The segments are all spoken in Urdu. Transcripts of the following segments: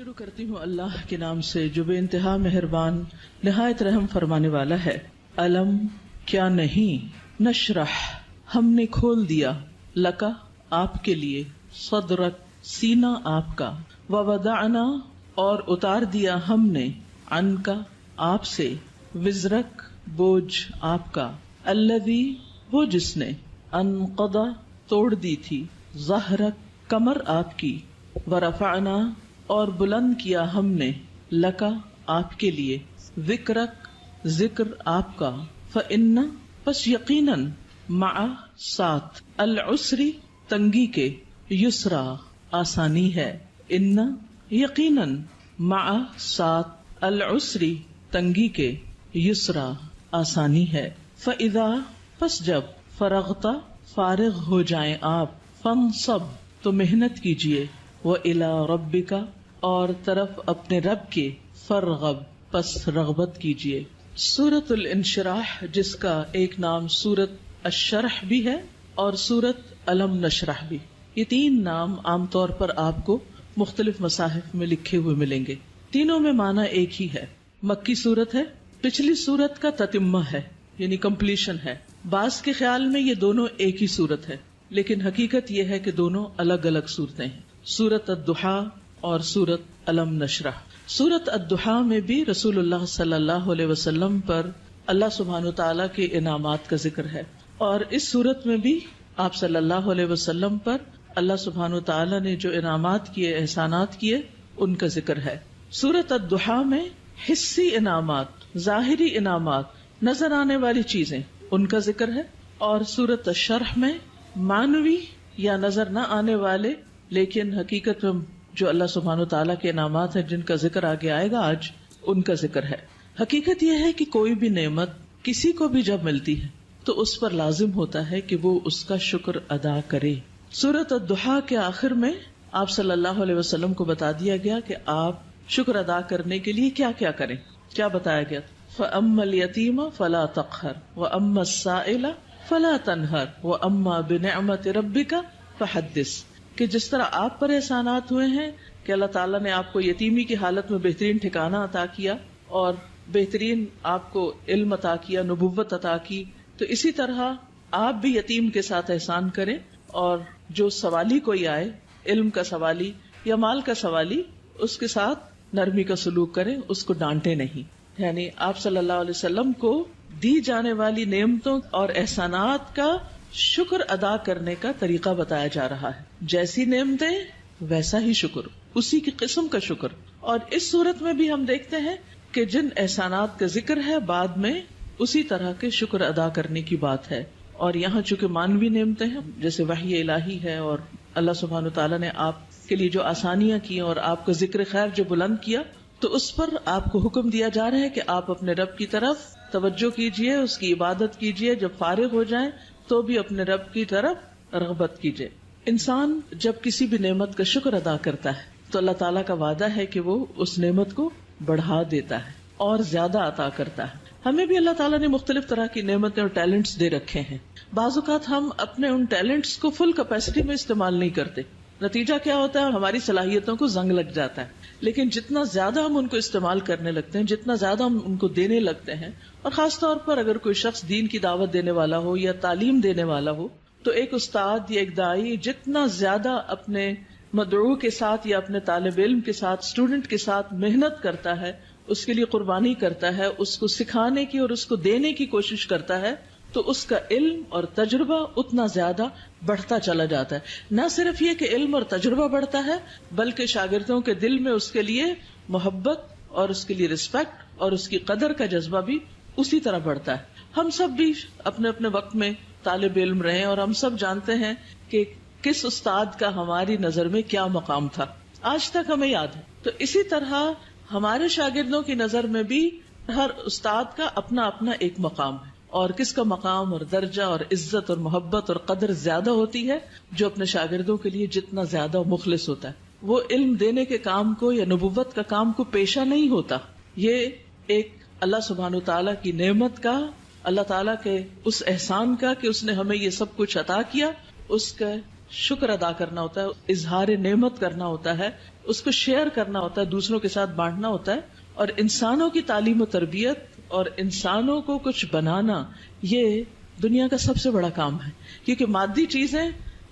شروع کرتی ہوں اللہ کے نام سے جو بے انتہا مہربان نہایت رحم فرمانے والا ہے۔ علم کیا نہیں، نشرح ہم نے کھول دیا، لکا آپ کے لیے، صدرک سینہ آپ کا، ووضعنا اور اتار دیا ہم نے، عنکا آپ سے، وزرک بوجھ آپ کا، الذی وہ جس نے، انقضا توڑ دی تھی، ظہرک کمر آپ کی، ورفعنا اور بلند کیا ہم نے، لکا آپ کے لیے، ذکرک ذکر آپ کا، فإن پس یقیناً، مع ساتھ، العسری تنگی کے، یسرا آسانی ہے، ان یقیناً، مع ساتھ، العسری تنگی کے، یسرا آسانی ہے، فإذا پس جب، فرغتا فارغ ہو جائیں آپ، فانصب تو محنت کیجئے، وإلی ربک اور طرف اپنے رب کے، فرغب پس رغبت کیجئے۔ سورۃ الانشراح جس کا ایک نام سورۃ الشرح بھی ہے اور سورۃ الم نشرح بھی، یہ تین نام عام طور پر آپ کو مختلف مصاحف میں لکھے ہوئے ملیں گے۔ تینوں میں معنی ایک ہی ہے، مکی سورت ہے، پچھلی سورت کا تتمہ ہے یعنی کمپلیشن ہے۔ بعض کے خیال میں یہ دونوں ایک ہی سورت ہے، لیکن حقیقت یہ ہے کہ دونوں الگ الگ صورتیں ہیں، سورۃ الضحیٰ اور سورۃ الم نشرح۔ سورۃ الضحیٰ میں بھی رسول اللہ صلی اللہ علیہ وسلم پر اللہ سبحانہ وتعالیٰ کے انعامات کا ذکر ہے، اور اس سورت میں بھی آپ صلی اللہ علیہ وسلم پر اللہ سبحانہ وتعالیٰ نے جو انعامات کیے، احسانات کیے، ان کا ذکر ہے۔ سورۃ الضحیٰ میں حسی انعامات، ظاہری انعامات، نظر آنے والی چیزیں، ان کا ذکر ہے، اور سورۃ الشرح میں معنوی یا نظر نہ آنے والے لیکن حقیقت میں جو اللہ سبحانہ وتعالیٰ کے انعامات ہیں، جن کا ذکر آگے آئے گا آج، ان کا ذکر ہے۔ حقیقت یہ ہے کہ کوئی بھی نعمت کسی کو بھی جب ملتی ہے تو اس پر لازم ہوتا ہے کہ وہ اس کا شکر ادا کرے۔ سورۃ الضحیٰ کے آخر میں آپ صلی اللہ علیہ وسلم کو بتا دیا گیا کہ آپ شکر ادا کرنے کے لیے کیا کیا کریں۔ کیا بتایا گیا؟ فَأَمَّا الْيَتِيمَ فَلَا تَقْهَرْ وَأَمَّا السَّائِلَ فَلَا تَنْهَرْ وَأَمَّا بِنِعْمَةِ رَبِّكَ فَحَدِّثْ، کہ جس طرح آپ پر احسانات ہوئے ہیں کہ اللہ تعالیٰ نے آپ کو یتیمی کی حالت میں بہترین ٹھکانہ عطا کیا اور بہترین آپ کو علم عطا کیا، نبوت عطا کی، تو اسی طرح آپ بھی یتیم کے ساتھ احسان کریں، اور جو سوالی کوئی آئے، علم کا سوالی یا مال کا سوالی، اس کے ساتھ نرمی کا سلوک کریں، اس کو ڈانٹے نہیں۔ یعنی آپ صلی اللہ علیہ وسلم کو دی جانے والی نعمتوں اور احسانات کا شکر ادا کرنے کا طریقہ بتایا جا رہا ہے، جیسی نعمتیں ویسا ہی شکر، اسی کی قسم کا شکر۔ اور اس صورت میں بھی ہم دیکھتے ہیں کہ جن احسانات کا ذکر ہے بعد میں اسی طرح کے شکر ادا کرنے کی بات ہے۔ اور یہاں چونکہ مانوی نعمتیں ہیں جیسے وحی الہی ہے، اور اللہ سبحانہ وتعالیٰ نے آپ کے لیے جو آسانیاں کی اور آپ کا ذکر خیر جو بلند کیا، تو اس پر آپ کو حکم دیا جا رہا ہے کہ آپ اپنے رب کی طرف توجہ کیجئے، اس کی عبادت کیجئے، جب فارغ ہو جائیں تو بھی اپنے رب کی طرف رغبت کیجئے۔ انسان جب کسی بھی نعمت کا شکر ادا کرتا ہے تو اللہ تعالیٰ کا وعدہ ہے کہ وہ اس نعمت کو بڑھا دیتا ہے اور زیادہ عطا کرتا ہے۔ ہمیں بھی اللہ تعالیٰ نے مختلف طرح کی نعمتیں اور ٹیلنٹس دے رکھے ہیں، بعض اوقات ہم اپنے ان ٹیلنٹس کو فل کیپیسٹی میں استعمال نہیں کرتے، نتیجہ کیا ہوتا ہے؟ ہماری صلاحیتوں کو زنگ لگ جاتا ہے۔ لیکن جتنا زیادہ ہم ان کو استعمال کرنے لگتے ہیں، جتنا زیادہ ہم ان کو دینے لگتے ہیں، اور خاص طور پر اگر کوئی شخص دین کی دعوت دینے والا ہو یا تعلیم دینے والا ہو، تو ایک استاد یا ایک داعی جتنا زیادہ اپنے مدعو کے ساتھ یا اپنے طالب علم کے ساتھ، اسٹوڈنٹ کے ساتھ محنت کرتا ہے، اس کے لیے قربانی کرتا ہے، اس کو سکھانے کی اور اس کو دینے کی کوشش کرتا ہے، تو اس کا علم اور تجربہ اتنا زیادہ بڑھتا چلا جاتا ہے۔ نہ صرف یہ کہ علم اور تجربہ بڑھتا ہے، بلکہ شاگردوں کے دل میں اس کے لیے محبت اور اس کے لیے رسپیکٹ اور اس کی قدر کا جذبہ بھی اسی طرح بڑھتا ہے۔ ہم سب بھی اپنے اپنے وقت میں طالب علم رہے، اور ہم سب جانتے ہیں کہ کس استاد کا ہماری نظر میں کیا مقام تھا، آج تک ہمیں یاد ہے۔ تو اسی طرح ہمارے شاگردوں کی نظر میں بھی ہر استاد کا اپنا اپنا ایک مقام ہے، اور کس کا مقام اور درجہ اور عزت اور محبت اور قدر زیادہ ہوتی ہے؟ جو اپنے شاگردوں کے لیے جتنا زیادہ مخلص ہوتا ہے، وہ علم دینے کے کام کو یا نبوت کا کام کو پیشہ نہیں ہوتا۔ یہ ایک اللہ سبحانہ تعالیٰ کی نعمت کا، اللہ تعالیٰ کے اس احسان کا کہ اس نے ہمیں یہ سب کچھ عطا کیا، اس کا شکر ادا کرنا ہوتا ہے، اظہار نعمت کرنا ہوتا ہے، اس کو شیئر کرنا ہوتا ہے، دوسروں کے ساتھ بانٹنا ہوتا ہے. اور انسانوں کی تعلیم و تربیت اور انسانوں کو کچھ بنانا یہ دنیا کا سب سے بڑا کام ہے. کیونکہ مادی چیزیں،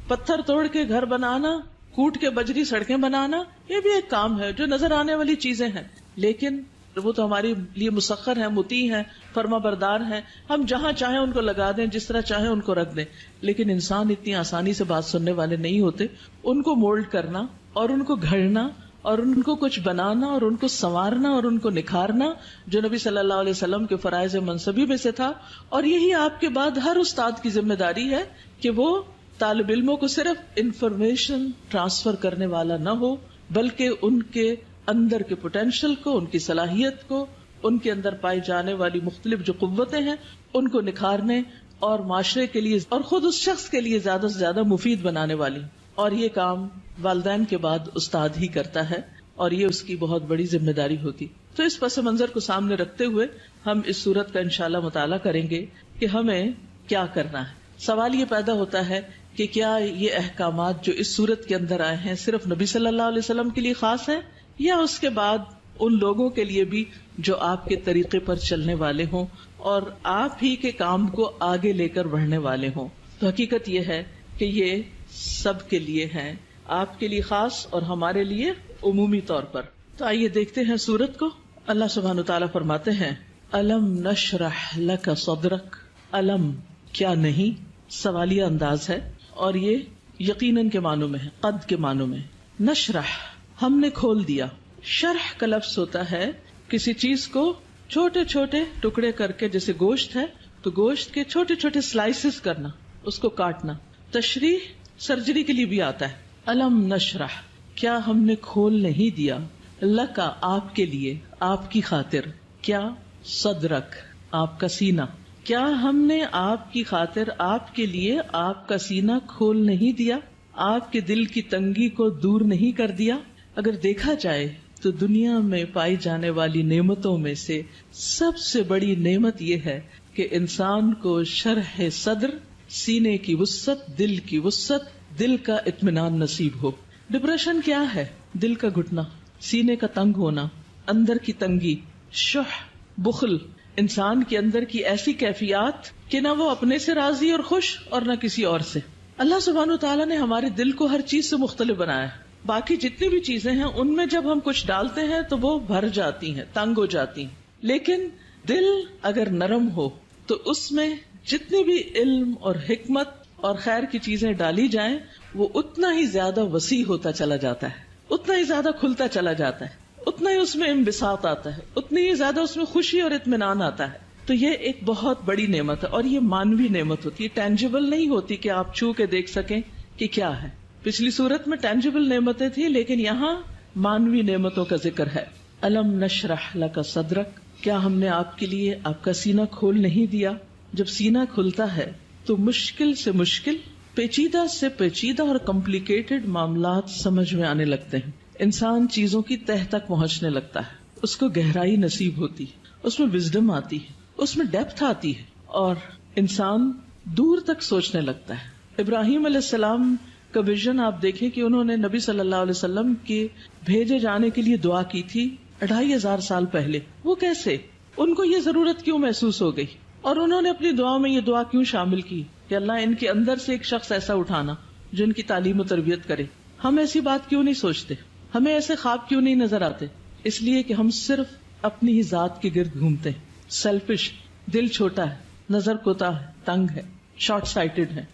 پتھر توڑ کے گھر بنانا، کوٹ کے بجری سڑکیں بنانا، یہ بھی ایک کام ہے جو نظر آنے والی چیزیں ہیں، لیکن وہ تو ہمارے لیے مسخر ہیں، مطیع ہیں، فرما بردار ہیں. ہم جہاں چاہیں ان کو لگا دیں، جس طرح چاہیں ان کو رکھ دیں. لیکن انسان اتنی آسانی سے بات سننے والے نہیں ہوتے. ان کو مولڈ کرنا اور ان کو گھڑنا اور ان کو کچھ بنانا اور ان کو سنوارنا اور ان کو نکھارنا، جو نبی صلی اللہ علیہ وسلم کے فرائض منصبی میں سے تھا. اور یہی آپ کے بعد ہر استاد کی ذمہ داری ہے کہ وہ طالب علموں کو صرف انفارمیشن ٹرانسفر کرنے والا نہ ہو، بلکہ ان کے اندر کے پوٹینشل کو، ان کی صلاحیت کو، ان کے اندر پائی جانے والی مختلف جو قوتیں ہیں ان کو نکھارنے اور معاشرے کے لیے اور خود اس شخص کے لیے زیادہ سے زیادہ مفید بنانے والی. اور یہ کام والدین کے بعد استاد ہی کرتا ہے اور یہ اس کی بہت بڑی ذمہ داری ہوتی. تو اس پس منظر کو سامنے رکھتے ہوئے ہم اس سورت کا انشاءاللہ مطالعہ کریں گے کہ ہمیں کیا کرنا ہے. سوال یہ پیدا ہوتا ہے کہ کیا یہ احکامات جو اس سورت کے اندر آئے ہیں صرف نبی صلی اللہ علیہ وسلم کے لیے خاص ہیں یا اس کے بعد ان لوگوں کے لیے بھی جو آپ کے طریقے پر چلنے والے ہوں اور آپ ہی کے کام کو آگے لے کر بڑھنے والے ہوں. تو حقیقت یہ ہے کہ یہ سب کے لیے ہیں، آپ کے لیے خاص اور ہمارے لیے عمومی طور پر. تو آئیے دیکھتے ہیں سورت کو. اللہ سبحانہ وتعالیٰ فرماتے ہیں الم نشرح لک صدرک. الم کیا نہیں، سوالیہ انداز ہے اور یہ یقیناً کے معنوں میں ہے، قد کے معنوں میں. نشرح ہم نے کھول دیا. شرح کا لفظ ہوتا ہے کسی چیز کو چھوٹے چھوٹے ٹکڑے کر کے، جیسے گوشت ہے تو گوشت کے چھوٹے چھوٹے سلائسز کرنا، اس کو کاٹنا. تشریح سرجری کے لیے بھی آتا ہے. الم نشرح کیا ہم نے کھول نہیں دیا، لکا آپ کے لیے، آپ کی خاطر، کیا صدرک آپ کا سینہ. کیا ہم نے آپ کی خاطر، آپ کے لیے آپ کا سینہ کھول نہیں دیا، آپ کے دل کی تنگی کو دور نہیں کر دیا. اگر دیکھا جائے تو دنیا میں پائی جانے والی نعمتوں میں سے سب سے بڑی نعمت یہ ہے کہ انسان کو شرح صدر، سینے کی وسعت، دل کی وسعت، دل کا اطمینان نصیب ہو. ڈپریشن کیا ہے؟ دل کا گھٹنا، سینے کا تنگ ہونا، اندر کی تنگی، شح، بخل، انسان کے اندر کی ایسی کیفیات کہ نہ وہ اپنے سے راضی اور خوش اور نہ کسی اور سے. اللہ سبحانہ وتعالیٰ نے ہمارے دل کو ہر چیز سے مختلف بنایا ہے. باقی جتنی بھی چیزیں ہیں ان میں جب ہم کچھ ڈالتے ہیں تو وہ بھر جاتی ہیں، تنگ ہو جاتی ہیں. لیکن دل اگر نرم ہو تو اس میں جتنی بھی علم اور حکمت اور خیر کی چیزیں ڈالی جائیں وہ اتنا ہی زیادہ وسیع ہوتا چلا جاتا ہے، اتنا ہی زیادہ کھلتا چلا جاتا ہے، اتنا ہی اس میں انبساط آتا ہے، اتنی ہی زیادہ اس میں خوشی اور اطمینان آتا ہے. تو یہ ایک بہت بڑی نعمت ہے اور یہ مانوی نعمت ہوتی ہے، ٹینجیبل نہیں ہوتی کہ آپ چھو کے دیکھ سکیں کہ کیا ہے. پچھلی صورت میں ٹینجیبل نعمتیں تھیں لیکن یہاں مانوی نعمتوں کا ذکر ہے. الم نشرح لک صدرک کیا ہم نے آپ کے لیے آپ کا سینہ کھول نہیں دیا. جب سینہ کھلتا ہے تو مشکل سے مشکل، پیچیدہ سے پیچیدہ اور کمپلیکیٹڈ معاملات سمجھ میں آنے لگتے ہیں. انسان چیزوں کی تہ تک پہنچنے لگتا ہے، اس کو گہرائی نصیب ہوتی ہے، اس میں وزڈم آتی ہے، اس میں ڈیپتھ آتی ہے اور انسان دور تک سوچنے لگتا ہے. ابراہیم علیہ السلام کا ویژن آپ دیکھیں کہ انہوں نے نبی صلی اللہ علیہ وسلم کے بھیجے جانے کے لیے دعا کی تھی 2500 سال پہلے. وہ کیسے، ان کو یہ ضرورت کیوں محسوس ہو گئی اور انہوں نے اپنی دعا میں یہ دعا کیوں شامل کی کہ اللہ ان کے اندر سے ایک شخص ایسا اٹھانا جو ان کی تعلیم و تربیت کرے. ہم ایسی بات کیوں نہیں سوچتے، ہمیں ایسے خواب کیوں نہیں نظر آتے؟ اس لیے کہ ہم صرف اپنی ہی ذات کے گرد گھومتے ہیں. سیلفش، دل چھوٹا ہے، نظر کوتا ہے، تنگ ہے، شارٹ سائٹڈ ہے،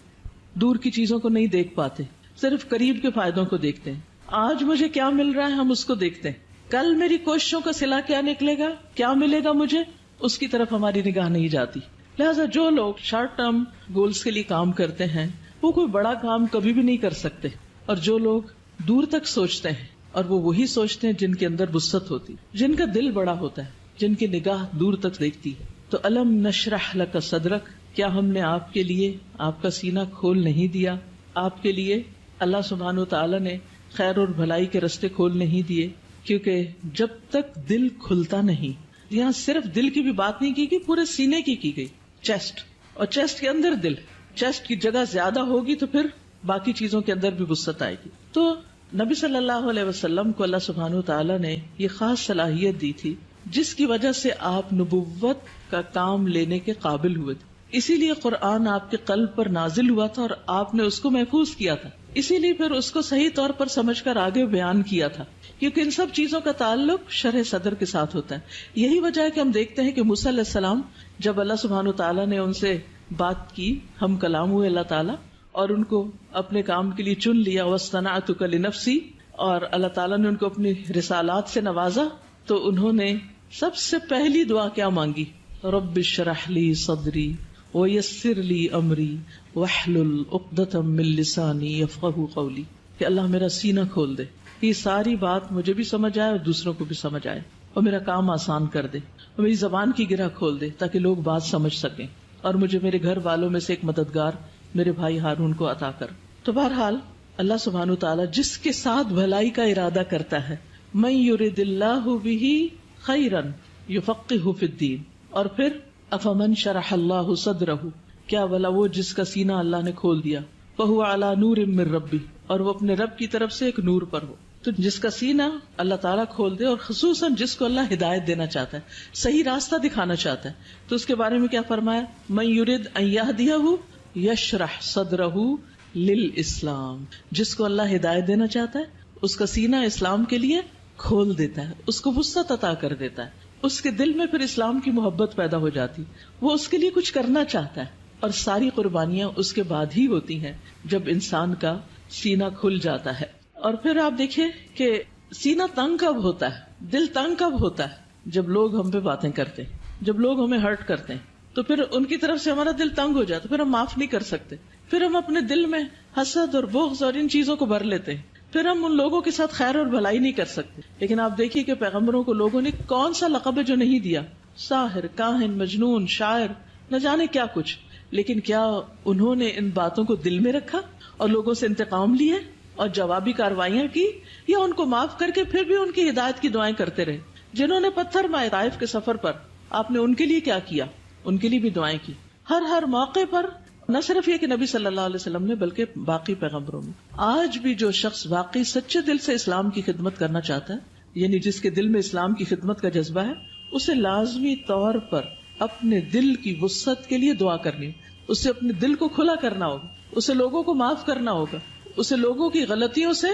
دور کی چیزوں کو نہیں دیکھ پاتے، صرف قریب کے فائدوں کو دیکھتے ہیں. آج مجھے کیا مل رہا ہے ہم اس کو دیکھتے ہیں، کل میری کوششوں کا صلہ کیا نکلے گا، کیا ملے گا مجھے، اس کی طرف ہماری نگاہ نہیں جاتی. لہٰذا جو لوگ شارٹ ٹرم گولز کے لیے کام کرتے ہیں وہ کوئی بڑا کام کبھی بھی نہیں کر سکتے، اور جو لوگ دور تک سوچتے ہیں اور وہ وہی سوچتے ہیں جن کے اندر وسعت ہوتی، جن کا دل بڑا ہوتا ہے، جن کی نگاہ دور تک دیکھتی ہے. تو الم نشرح لک صدرک کیا ہم نے آپ کے لیے آپ کا سینہ کھول نہیں دیا. آپ کے لیے اللہ سبحانہ وتعالی نے خیر اور بھلائی کے رستے کھول نہیں دیے، کیونکہ جب تک دل کھلتا نہیں، یہاں صرف دل کی بھی بات نہیں کی گئی، پورے سینے کی گئی، چیسٹ، اور چیسٹ کے اندر دل. چیسٹ کی جگہ زیادہ ہوگی تو پھر باقی چیزوں کے اندر بھی وسعت آئے گی. تو نبی صلی اللہ علیہ وسلم کو اللہ سبحانہ وتعالی نے یہ خاص صلاحیت دی تھی جس کی وجہ سے آپ نبوت کا کام لینے کے قابل ہوئے تھے. اسی لیے قرآن آپ کے قلب پر نازل ہوا تھا اور آپ نے اس کو محفوظ کیا تھا. اسی لیے پھر اس کو صحیح طور پر سمجھ کر آگے بیان کیا تھا، کیونکہ ان سب چیزوں کا تعلق شرح صدر کے ساتھ ہوتا ہے. یہی وجہ ہے کہ ہم دیکھتے ہیں کہ موسیٰ علیہ السلام جب اللہ سبحانہ وتعالی نے ان سے بات کی، ہم کلام ہوئے اللہ تعالیٰ، اور ان کو اپنے کام کے لیے چن لیا، وَاصْطَنَعْتُكَ لِنَفْسِي، اور اللہ تعالیٰ نے ان کو اپنی رسالات سے نوازا، تو انہوں نے سب سے پہلی دعا کیا مانگی؟ رب اشرح لی صدری ویسر لی امری واحلل عقدۃ من لسانی یفقہوا قولی، کہ اللہ میرا سینہ کھول دے، یہ ساری بات مجھے بھی سمجھ آئے اور دوسروں کو بھی سمجھ آئے، اور میرا کام آسان کر دے، اور میری زبان کی گرہ کھول دے تاکہ لوگ بات سمجھ سکیں، اور مجھے میرے گھر والوں میں سے ایک مددگار میرے بھائی ہارون کو عطا کر. تو بہرحال اللہ سبحانہ وتعالی جس کے ساتھ بھلائی کا ارادہ کرتا ہے، من یرد اللہ بہ خیرا یفقہہ فی الدین، اور پھر افمن شرح اللہ صدرہ، کیا بھلا وہ جس کا سینہ اللہ نے کھول دیا، فہو علی نور من ربہ، اور وہ اپنے رب کی طرف سے ایک نور پر ہو. تو جس کا سینہ اللہ تعالیٰ کھول دے، اور خصوصاً جس کو اللہ ہدایت دینا چاہتا ہے، صحیح راستہ دکھانا چاہتا ہے، تو اس کے بارے میں کیا فرمایا؟ من یرد ان یہدیہ یشرح صدرہ للاسلام، جس کو اللہ ہدایت دینا چاہتا ہے اس کا سینہ اسلام کے لیے کھول دیتا ہے، اس کو وسعت عطا کر دیتا ہے، اس کے دل میں پھر اسلام کی محبت پیدا ہو جاتی، وہ اس کے لیے کچھ کرنا چاہتا ہے. اور ساری قربانیاں اس کے بعد ہی ہوتی ہیں جب انسان کا سینہ کھل جاتا ہے. اور پھر آپ دیکھیں کہ سینہ تنگ کب ہوتا ہے، دل تنگ کب ہوتا ہے؟ جب لوگ ہم پہ باتیں کرتے ہیں، جب لوگ ہمیں ہرٹ کرتے ہیں، تو پھر ان کی طرف سے ہمارا دل تنگ ہو جاتا، پھر ہم معاف نہیں کر سکتے، پھر ہم اپنے دل میں حسد اور بغض اور ان چیزوں کو بھر لیتے ہیں، پھر ہم ان لوگوں کے ساتھ خیر اور بھلائی نہیں کر سکتے. لیکن آپ دیکھیے کہ پیغمبروں کو لوگوں نے کون سا لقب ہے جو نہیں دیا، ساحر، کاہن، مجنون، شاعر، نہ جانے کیا کچھ، لیکن کیا انہوں نے ان باتوں کو دل میں رکھا اور لوگوں سے انتقام لیے اور جوابی کاروائیاں کی، یا ان کو معاف کر کے پھر بھی ان کی ہدایت کی دعائیں کرتے رہے؟ جنہوں نے پتھر مارے طائف کے سفر پر، آپ نے ان کے لیے کیا کیا؟ ان کے لیے بھی دعائیں کی. ہر موقع پر، نہ صرف یہ کہ نبی صلی اللہ علیہ وسلم نے، بلکہ باقی پیغمبروں میں. آج بھی جو شخص واقعی سچے دل سے اسلام کی خدمت کرنا چاہتا ہے، یعنی جس کے دل میں اسلام کی خدمت کا جذبہ ہے، اسے لازمی طور پر اپنے دل کی وسعت کے لیے دعا کرنی، اسے اپنے دل کو کھلا کرنا ہوگا، اسے لوگوں کو معاف کرنا ہوگا، اسے لوگوں کی غلطیوں سے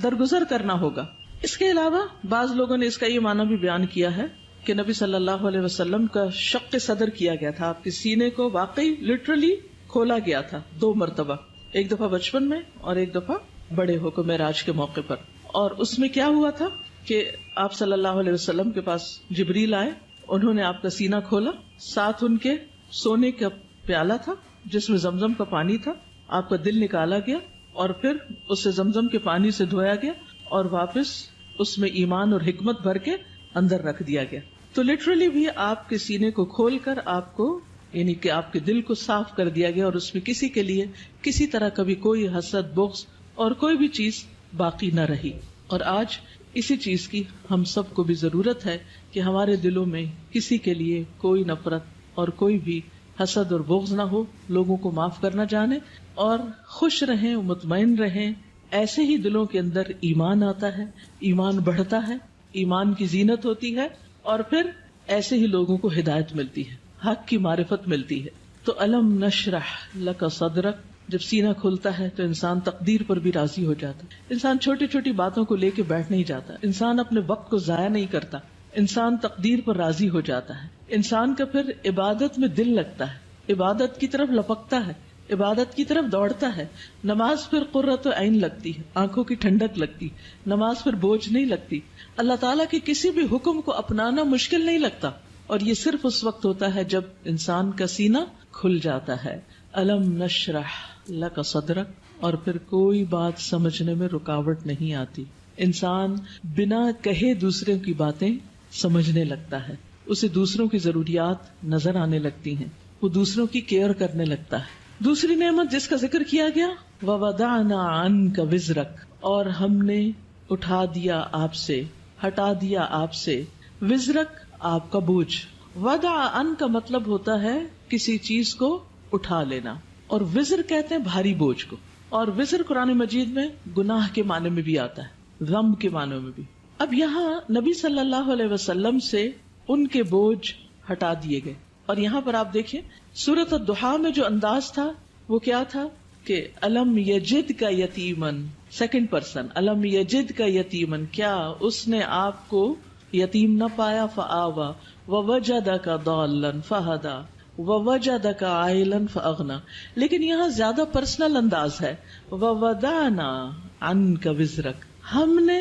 درگزر کرنا ہوگا. اس کے علاوہ بعض لوگوں نے اس کا یہ معنی بھی بیان کیا ہے کہ نبی صلی اللہ علیہ وسلم کا شق صدر کیا گیا تھا، آپ کے سینے کو واقعی لٹرلی کھولا گیا تھا 2 مرتبہ، ایک دفعہ بچپن میں اور ایک دفعہ بڑے ہو کر معراج کے موقع پر. اور اس میں کیا ہوا تھا کہ آپ صلی اللہ علیہ وسلم کے پاس جبریل آئے، انہوں نے آپ کا سینہ کھولا، ساتھ ان کے سونے کا پیالہ تھا جس میں زمزم کا پانی تھا، آپ کا دل نکالا گیا اور پھر اسے زمزم کے پانی سے دھویا گیا اور واپس اس میں ایمان اور حکمت بھر کے اندر رکھ دیا گیا. تو لٹرلی بھی آپ کے سینے کو کھول کر آپ کو، یعنی کہ آپ کے دل کو صاف کر دیا گیا، اور اس میں کسی کے لیے کسی طرح کبھی کوئی حسد، بغض اور کوئی بھی چیز باقی نہ رہی. اور آج اسی چیز کی ہم سب کو بھی ضرورت ہے کہ ہمارے دلوں میں کسی کے لیے کوئی نفرت اور کوئی بھی حسد اور بغض نہ ہو، لوگوں کو معاف کرنا جانے اور خوش رہیں، مطمئن رہیں. ایسے ہی دلوں کے اندر ایمان آتا ہے، ایمان بڑھتا ہے، ایمان کی زینت ہوتی ہے، اور پھر ایسے ہی لوگوں کو ہدایت ملتی ہے، حق کی معرفت ملتی ہے. تو الم نشرح لک صدرک، جب سینہ کھلتا ہے تو انسان تقدیر پر بھی راضی ہو جاتا ہے، انسان چھوٹی چھوٹی باتوں کو لے کے بیٹھ نہیں جاتا، انسان اپنے وقت کو ضائع نہیں کرتا، انسان تقدیر پر راضی ہو جاتا ہے. انسان کا پھر عبادت میں دل لگتا ہے، عبادت کی طرف لپکتا ہے، عبادت کی طرف دوڑتا ہے. نماز پھر قرۃ عین لگتی ہے، آنکھوں کی ٹھنڈک لگتی، نماز پھر بوجھ نہیں لگتی، اللہ تعالیٰ کے کسی بھی حکم کو اپنانا مشکل نہیں لگتا. اور یہ صرف اس وقت ہوتا ہے جب انسان کا سینہ کھل جاتا ہے. الم نشرح لک صدرک، اور پھر کوئی بات سمجھنے میں رکاوٹ نہیں آتی. انسان بنا کہے دوسروں کی باتیں سمجھنے لگتا ہے، اسے دوسروں کی ضروریات نظر آنے لگتی ہیں، وہ دوسروں کی کیئر کرنے لگتا ہے. دوسری نعمت جس کا ذکر کیا گیا، وَوَضَعْنَا عَنْكَ وِزْرَكَ، اور ہم نے اٹھا دیا آپ سے، ہٹا دیا آپ سے، وزرک آپ کا بوجھ. وضع ان کا مطلب ہوتا ہے کسی چیز کو اٹھا لینا، اور وزر کہتے ہیں بھاری بوجھ کو. اور وزر قرآن مجید میں گناہ کے معنی میں بھی آتا ہے، ذنب کے معنی میں بھی. اب یہاں نبی صلی اللہ علیہ وسلم سے ان کے بوجھ ہٹا دیے گئے. اور یہاں پر آپ دیکھیں سورۃ الضحیٰ میں جو انداز تھا وہ کیا تھا کہ الم یجد کا یتیمن، سیکنڈ پرسن، الم یجد کا یتیمن، کیا اس نے آپ کو یتیم نہ پایا، فآوا ووجدک ضالا فہدا ووجدک عائلا فاغنا. لیکن یہاں زیادہ پرسنل انداز ہے، ووضعنا عنک وزرک، ہم نے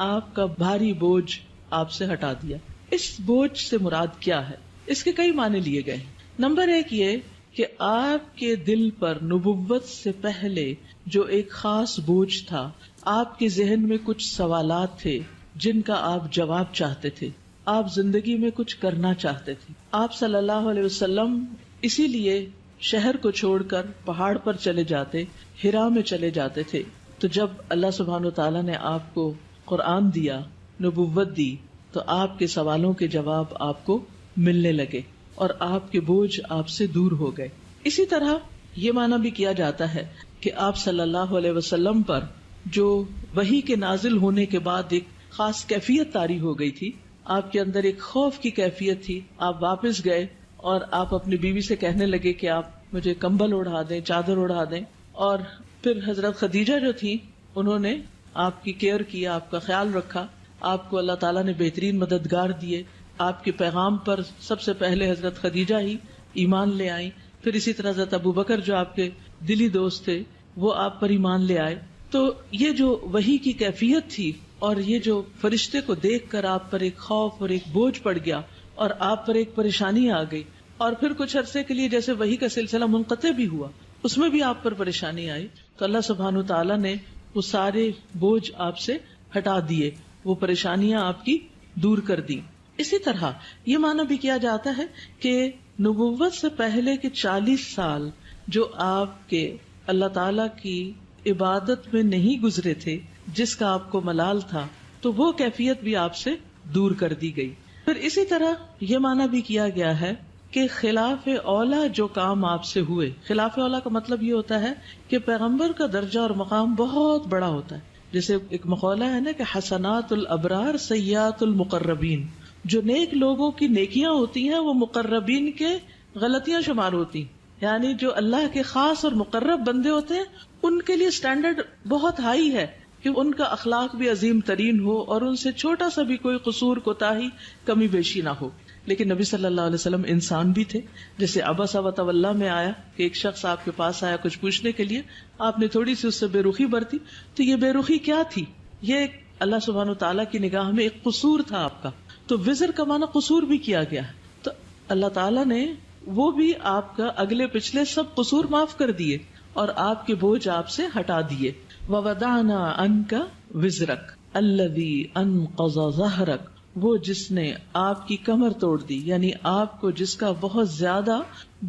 آپ کا بھاری بوجھ آپ سے ہٹا دیا. اس بوجھ سے مراد کیا ہے؟ اس کے کئی معنی لیے گئے. نمبر ایک یہ کہ آپ کے دل پر نبوت سے پہلے جو ایک خاص بوجھ تھا، آپ کے ذہن میں کچھ سوالات تھے جن کا آپ جواب چاہتے تھے، آپ زندگی میں کچھ کرنا چاہتے تھے. آپ صلی اللہ علیہ وسلم اسی لیے شہر کو چھوڑ کر پہاڑ پر چلے جاتے، ہرا میں چلے جاتے تھے. تو جب اللہ سبحانہ و تعالیٰ نے آپ کو قرآن دیا، نبوت دی، تو آپ کے سوالوں کے جواب آپ کو ملنے لگے اور آپ کے بوجھ آپ سے دور ہو گئے. اسی طرح یہ معنی بھی کیا جاتا ہے کہ آپ صلی اللہ علیہ وسلم پر جو وحی کے نازل ہونے کے بعد ایک خاص کیفیت طاری ہو گئی تھی، آپ کے اندر ایک خوف کی کیفیت تھی. آپ واپس گئے اور آپ اپنی بیوی سے کہنے لگے کہ آپ مجھے کمبل اڑا دیں، چادر اڑا دیں. اور پھر حضرت خدیجہ جو تھی انہوں نے آپ کی کیئر کیا، آپ کا خیال رکھا. آپ کو اللہ تعالیٰ نے بہترین مددگار دیے. آپ کے پیغام پر سب سے پہلے حضرت خدیجہ ہی ایمان لے آئیں. پھر اسی طرح حضرت ابو بکر جو آپ کے دلی دوست تھے وہ آپ پر ایمان لے آئے. تو یہ جو وحی کی کیفیت تھی اور یہ جو فرشتے کو دیکھ کر آپ پر ایک خوف اور ایک بوجھ پڑ گیا اور آپ پر ایک پریشانی آ گئی، اور پھر کچھ عرصے کے لیے جیسے وحی کا سلسلہ منقطع بھی ہوا، اس میں بھی آپ پر پریشانی آئی. تو اللہ سبحانہ تعالیٰ نے وہ سارے بوجھ آپ سے ہٹا دیے، وہ پریشانیاں آپ کی دور کر دی. اسی طرح یہ معنی بھی کیا جاتا ہے کہ نبوت سے پہلے کے 40 سال جو آپ کے اللہ تعالی کی عبادت میں نہیں گزرے تھے، جس کا آپ کو ملال تھا، تو وہ کیفیت بھی آپ سے دور کر دی گئی. پھر اسی طرح یہ معنی بھی کیا گیا ہے کہ خلاف اولا جو کام آپ سے ہوئے، خلاف اولا کا مطلب یہ ہوتا ہے کہ پیغمبر کا درجہ اور مقام بہت بڑا ہوتا ہے. جیسے ایک مقولہ ہے نا کہ حسنات الابرار سیئات المقربین، جو نیک لوگوں کی نیکیاں ہوتی ہیں وہ مقربین کے غلطیاں شمار ہوتی. یعنی جو اللہ کے خاص اور مقرب بندے ہوتے ہیں ان کے لیے سٹینڈرڈ بہت ہائی ہے کہ ان کا اخلاق بھی عظیم ترین ہو اور ان سے چھوٹا سا بھی کوئی قصور، کوتاہی، کمی بیشی نہ ہو. لیکن نبی صلی اللہ علیہ وسلم انسان بھی تھے. جیسے عبس وتولی میں آیا کہ ایک شخص آپ کے پاس آیا کچھ پوچھنے کے لیے، آپ نے تھوڑی سی اس سے بے رخی برتی. تو یہ بے رخی کیا تھی؟ یہ اللہ سبحانہ تعالیٰ کی نگاہ میں ایک قصور تھا آپ کا. تو وزر کا معنی قصور بھی کیا گیا ہے. تو اللہ تعالیٰ نے وہ بھی آپ کا اگلے پچھلے سب قصور معاف کر دیے اور آپ کے بوجھ آپ سے ہٹا دیے. وَوَضَعْنَا عَنْكَ وِزْرَكَ الَّذِي أَنْقَضَ ظَهْرَكَ، وہ جس نے آپ کی کمر توڑ دی، یعنی آپ کو جس کا بہت زیادہ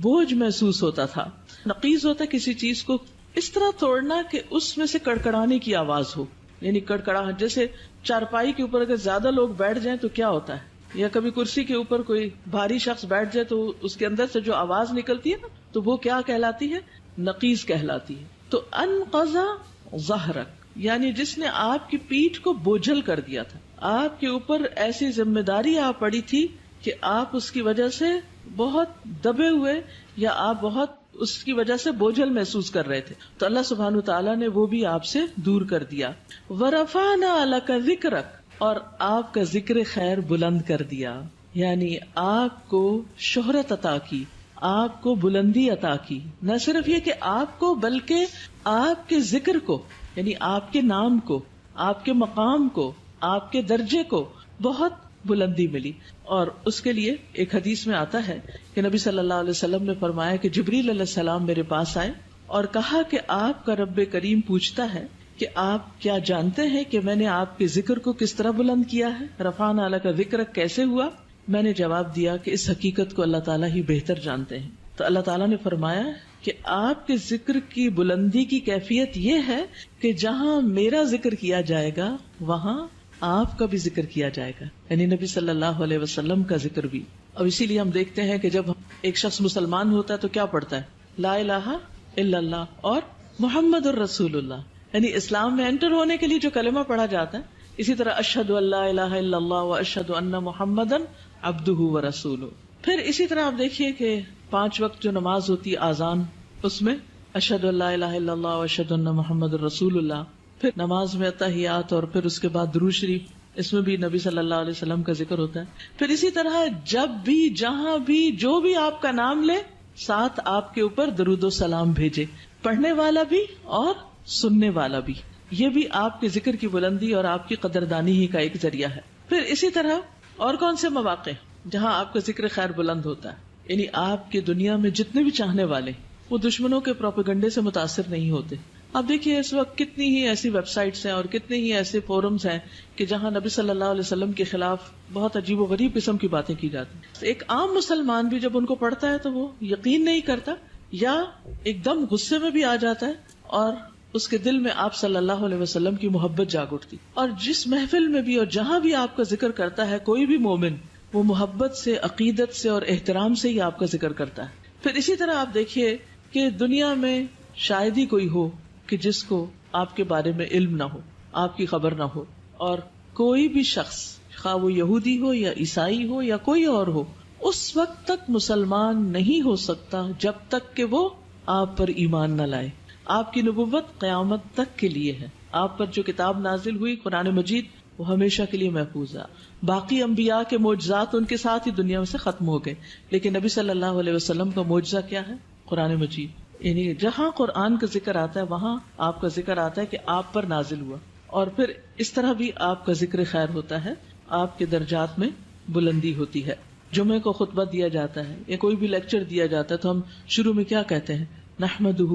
بوجھ محسوس ہوتا تھا. نقیض ہوتا ہے کسی چیز کو اس طرح توڑنا کہ اس میں سے کڑکڑانے کی آواز ہو، یعنی کڑکڑاہٹ. جیسے چارپائی کے اوپر اگر زیادہ لوگ بیٹھ جائیں تو کیا ہوتا ہے، یا کبھی کرسی کے اوپر کوئی بھاری شخص بیٹھ جائے تو اس کے اندر سے جو آواز نکلتی ہے نا، تو وہ کیا کہلاتی ہے؟ نقیض کہلاتی ہے. تو انقض ظہرک یعنی جس نے آپ کی پیٹھ کو بوجھل کر دیا تھا، آپ کے اوپر ایسی ذمہ داری آ پڑی تھی کہ آپ اس کی وجہ سے بہت دبے ہوئے یا آپ بہت اس کی وجہ سے بوجھل محسوس کر رہے تھے. تو اللہ سبحانہ تعالیٰ نے وہ بھی آپ سے دور کر دیا. وَرَفَعْنَا لَكَ ذِكْرَكَ، اور آپ کا ذکر خیر بلند کر دیا، یعنی آپ کو شہرت عطا کی، آپ کو بلندی عطا کی. نہ صرف یہ کہ آپ کو، بلکہ آپ کے ذکر کو، یعنی آپ کے نام کو، آپ کے مقام کو، آپ کے درجے کو بہت بلندی ملی. اور اس کے لیے ایک حدیث میں آتا ہے کہ نبی صلی اللہ علیہ وسلم نے فرمایا کہ جبریل علیہ السلام میرے پاس آئے اور کہا کہ آپ کا رب کریم پوچھتا ہے کہ آپ کیا جانتے ہیں کہ میں نے آپ کے ذکر کو کس طرح بلند کیا ہے؟ رفعنا لک ذکرک کیسے ہوا؟ میں نے جواب دیا کہ اس حقیقت کو اللہ تعالیٰ ہی بہتر جانتے ہیں. تو اللہ تعالیٰ نے فرمایا کہ آپ کے ذکر کی بلندی کی کیفیت یہ ہے کہ جہاں میرا ذکر کیا جائے گا وہاں آپ کا بھی ذکر کیا جائے گا، یعنی نبی صلی اللہ علیہ وسلم کا ذکر بھی. اور اسی لیے ہم دیکھتے ہیں کہ جب ایک شخص مسلمان ہوتا ہے تو کیا پڑھتا ہے؟ لا الہ الا اللہ اور محمد الرسول اللہ، یعنی اسلام میں انٹر ہونے کے لیے جو کلمہ پڑھا جاتا ہے. اسی طرح اشہد ان لا الہ الا اللہ و اشہد ان محمدن عبدہ و رسولہ. پھر اسی طرح آپ دیکھیے کہ 5 وقت جو نماز ہوتی ہے آذان، اس میں اشہد ان لا الہ الا اللہ و اشہد ان محمد الرسول اللہ. پھر نماز میں تحیات اور پھر اس کے بعد درود شریف، اس میں بھی نبی صلی اللہ علیہ وسلم کا ذکر ہوتا ہے. پھر اسی طرح جب بھی جہاں بھی جو بھی آپ کا نام لے ساتھ آپ کے اوپر درود و سلام بھیجے، پڑھنے والا بھی اور سننے والا بھی. یہ بھی آپ کے ذکر کی بلندی اور آپ کی قدردانی ہی کا ایک ذریعہ ہے. پھر اسی طرح اور کون سے مواقع جہاں آپ کا ذکر خیر بلند ہوتا ہے، یعنی آپ کی دنیا میں جتنے بھی چاہنے والے وہ دشمنوں کے پروپیگنڈے سے متاثر نہیں ہوتے. اب دیکھیے اس وقت کتنی ہی ایسی ویب سائٹس ہیں اور کتنے ہی ایسے فورمز ہیں کہ جہاں نبی صلی اللہ علیہ وسلم کے خلاف بہت عجیب و غریب قسم کی باتیں کی جاتی ہیں. ایک عام مسلمان بھی جب ان کو پڑھتا ہے تو وہ یقین نہیں کرتا یا ایک دم غصے میں بھی آ جاتا ہے اور اس کے دل میں آپ صلی اللہ علیہ وسلم کی محبت جاگ اٹھتی. اور جس محفل میں بھی اور جہاں بھی آپ کا ذکر کرتا ہے کوئی بھی مومن، وہ محبت سے، عقیدت سے اور احترام سے ہی آپ کا ذکر کرتا ہے. پھر اسی طرح آپ دیکھیے کہ دنیا میں شاید ہی کوئی ہو کہ جس کو آپ کے بارے میں علم نہ ہو، آپ کی خبر نہ ہو. اور کوئی بھی شخص، خواہ وہ یہودی ہو یا عیسائی ہو یا کوئی اور ہو، اس وقت تک مسلمان نہیں ہو سکتا جب تک کہ وہ آپ پر ایمان نہ لائے. آپ کی نبوت قیامت تک کے لیے ہے. آپ پر جو کتاب نازل ہوئی قرآن مجید، وہ ہمیشہ کے لیے محفوظ ہے. باقی انبیاء کے معجزات ان کے ساتھ ہی دنیا سے ختم ہو گئے، لیکن نبی صلی اللہ علیہ وسلم کا معجزہ کیا ہے؟ قرآن مجید. یعنی جہاں قرآن کا ذکر آتا ہے وہاں آپ کا ذکر آتا ہے کہ آپ پر نازل ہوا. اور پھر اس طرح بھی آپ کا ذکر خیر ہوتا ہے، آپ کے درجات میں بلندی ہوتی ہے. جمعے کو خطبہ دیا جاتا ہے یا کوئی بھی لیکچر دیا جاتا ہے تو ہم شروع میں کیا کہتے ہیں؟ نحمدہ